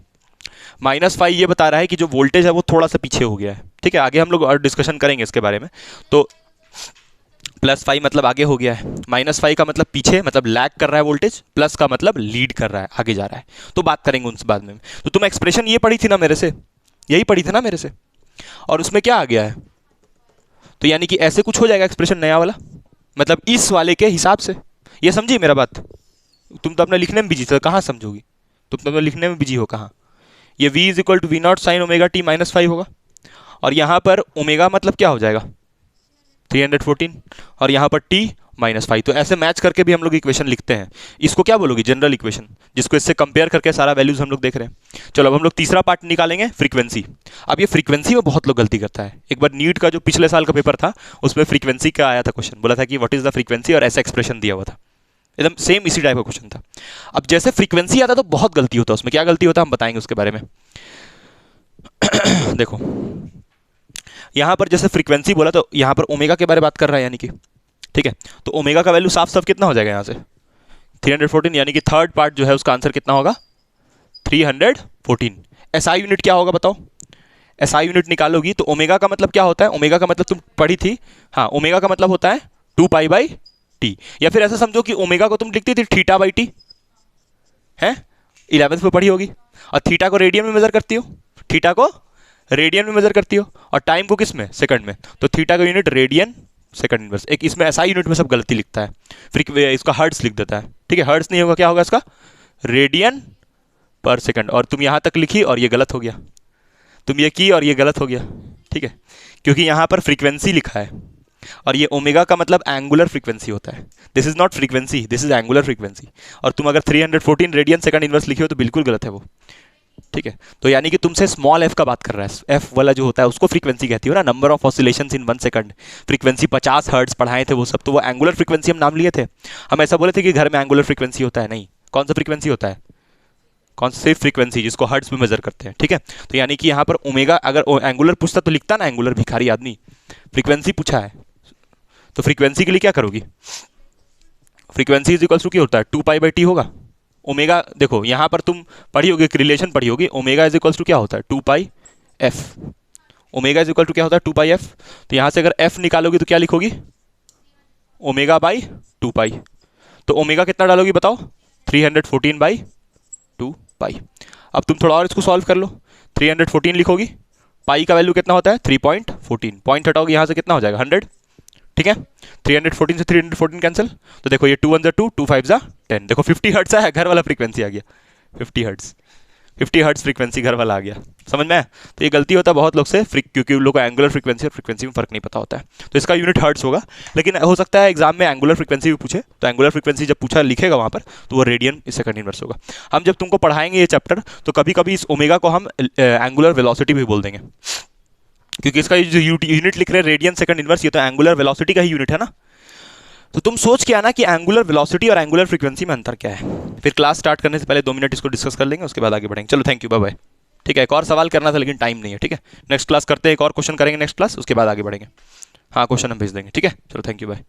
-5 ये बता रहा है कि जो वोल्टेज है वो थोड़ा सा पीछे हो गया है, ठीक है, आगे हम लोग और डिस्कशन करेंगे इसके बारे में। तो +5 मतलब आगे हो गया है, -5 का मतलब पीछे, मतलब लैग कर रहा है वोल्टेज, प्लस का मतलब लीड कर रहा है, आगे जा रहा है। तो बात करेंगे उनसे बाद में। तो तुम एक्सप्रेशन ये पढ़ी थी ना मेरे से, यही पढ़ी थी ना मेरे से, और उसमें क्या आ गया है, तो यानी कि ऐसे कुछ हो जाएगा एक्सप्रेशन नया वाला, मतलब इस वाले के हिसाब से। ये समझी मेरा बात? तुम तो अपने लिखने में बिजी थे, कहाँ समझोगी, तुम तो अपने लिखने में बिजी हो कहाँ। ये v is equal to V0 sine omega t -5 होगा, और यहाँ पर ओमेगा मतलब क्या हो जाएगा 314 और यहाँ पर t -5। तो ऐसे मैच करके भी हम लोग इक्वेशन लिखते हैं। इसको क्या बोलोगे, जनरल इक्वेशन, जिसको इससे कंपेयर करके सारा वैल्यूज हम लोग देख रहे हैं। चलो अब हम लोग तीसरा पार्ट निकालेंगे, फ्रीक्वेंसी। अब ये फ्रीक्वेंसी में बहुत लोग गलती करता है। एक बार नीट का जो पिछले साल का पेपर था उसमें फ्रीक्वेंसी का आया था क्वेश्चन, बोला था कि व्हाट इज द फ्रीक्वेंसी, और ऐसा एक्सप्रेशन दिया हुआ था, एकदम सेम इसी टाइप का क्वेश्चन था। अब जैसे फ्रीक्वेंसी आता तो बहुत गलती होता है उसमें, क्या गलती होता है हम बताएंगे उसके बारे में। देखो यहाँ पर जैसे फ्रीक्वेंसी बोला तो यहाँ पर ओमेगा के बारे में बात कर रहा है, यानी कि ठीक है, तो ओमेगा का वैल्यू साफ साफ कितना हो जाएगा यहाँ से 314, यानी कि थर्ड पार्ट जो है उसका आंसर कितना होगा 314। एसआई यूनिट क्या होगा बताओ, एसआई यूनिट निकालोगी तो ओमेगा का मतलब क्या होता है, ओमेगा का मतलब तुम पढ़ी थी, हाँ, ओमेगा का मतलब होता है 2π/t, या फिर ऐसा समझो कि ओमेगा को तुम लिखती थी θ/t, है 11th में पढ़ी होगी। और थीटा को रेडियन में मेजर करती हो, थीटा को रेडियन में मेजर करती हो, और टाइम को किस में, सेकंड में, तो थीटा का यूनिट रेडियन सेकंड इनवर्स। एक इसमें एसआई यूनिट में सब गलती लिखता है, फिर इसका हर्ट्ज लिख देता है, ठीक है, हर्ट्ज नहीं होगा, क्या होगा इसका रेडियन पर सेकंड। और तुम यहाँ तक लिखी और ये गलत हो गया, तुम ये की और ये गलत हो गया, ठीक है, क्योंकि यहाँ पर फ्रीक्वेंसी लिखा है और ये ओमेगा का मतलब एंगुलर फ्रीक्वेंसी होता है। This is not frequency, this is angular frequency. और तुम अगर 314 रेडियन सेकंड इनवर्स लिखे हो तो बिल्कुल गलत है वो, ठीक है। तो यानी कि तुमसे स्मॉल एफ का बात कर रहा है, एफ वाला जो होता है उसको फ्रीक्वेंसी कहती हो ना, number of oscillations in 1 second. Frequency 50 hertz पढ़ाए थे वो सब, तो वो एंगुलर फ्रीक्वेंसी हम नाम लिए थे। हम ऐसा बोले थे कि घर में एंगुलर फ्रीक्वेंसी होता है, नहीं। कौन सा फ्रीक्वेंसी होता है? कौन सी फ्रीक्वेंसी जिसको हर्ट्ज में मेजर करते हैं, ठीक है। तो यानी कि यहाँ पर ओमेगा, अगर एंगुलर पूछता तो लिखता ना एंगुलर, भिखारी आदमी। फ्रीक्वेंसी पूछा है तो फ्रीक्वेंसी के लिए क्या करोगी? फ्रीक्वेंसी इज इक्वल्स टू क्या होता है? 2π/t होगा। ओमेगा देखो यहाँ पर तुम पढ़ी होगी, एक रिलेशन पढ़ी होगी, ओमेगा इज इक्वल्स टू क्या होता है? 2πf। Omega is equal to क्या होता है? 2πf। तो यहाँ से अगर f निकालोगी तो क्या लिखोगी? ω/2π। तो ओमेगा कितना डालोगी बताओ? 314/2π। अब तुम थोड़ा और इसको सॉल्व कर लो, 314 लिखोगी, पाई का वैल्यू कितना होता है? 3.14। पॉइंट हटाओगे यहाँ से कितना हो जाएगा? 100, ठीक है। 314 से 314 कैंसिल, तो देखो ये 2 1 2, 2 5 10, देखो 50 हर्ट्ज है, घर वाला फ्रीक्वेंसी आ गया। 50 हर्ट्ज, 50 हर्ट्ज फ्रीक्वेंसी घर वाला आ गया, समझ में? तो ये गलती होता है बहुत लोग से, क्योंकि उन लोग को एंगुलर फ्रीक्वेंसी और फ्रीक्वेंसी में फर्क नहीं पता होता है। तो इसका यूनिट हर्ट्ज होगा, लेकिन हो सकता है एग्जाम में एंगुलर फ्रीक्वेंसी भी पूछे, तो एंगुलर फ्रीक्वेंसी जब पूछा लिखेगा वहाँ पर तो वो रेडियन सेकंड इनवर्स होगा। हम जब तुमको पढ़ाएंगे ये चैप्टर तो कभी कभी इस ओमेगा को हम एंगुलर वेलोसिटी भी बोल देंगे, क्योंकि इसका जो यूनिट लिख रहे हैं रेडियन सेकंड इनवर्स, ये तो एंगुलर वेलोसिटी का ही यूनिट है ना। तो तुम सोच के आना कि एंगुलर वेलोसिटी और एंगुलर फ्रीक्वेंसी में अंतर क्या है। फिर क्लास स्टार्ट करने से पहले 2 मिनट इसको डिस्कस कर लेंगे, उसके बाद आगे बढ़ेंगे। चलो थैंक यू, बाय बाय। ठीक है, एक और सवाल करना था लेकिन टाइम नहीं है, ठीक है। नेक्स्ट क्लास करते हैं, एक और क्वेश्चन करेंगे नेक्स्ट क्लास, उसके बाद आगे बढ़ेंगे। हाँ, क्वेश्चन हम भेज देंगे, ठीक है। चलो थैंक यू, बाय।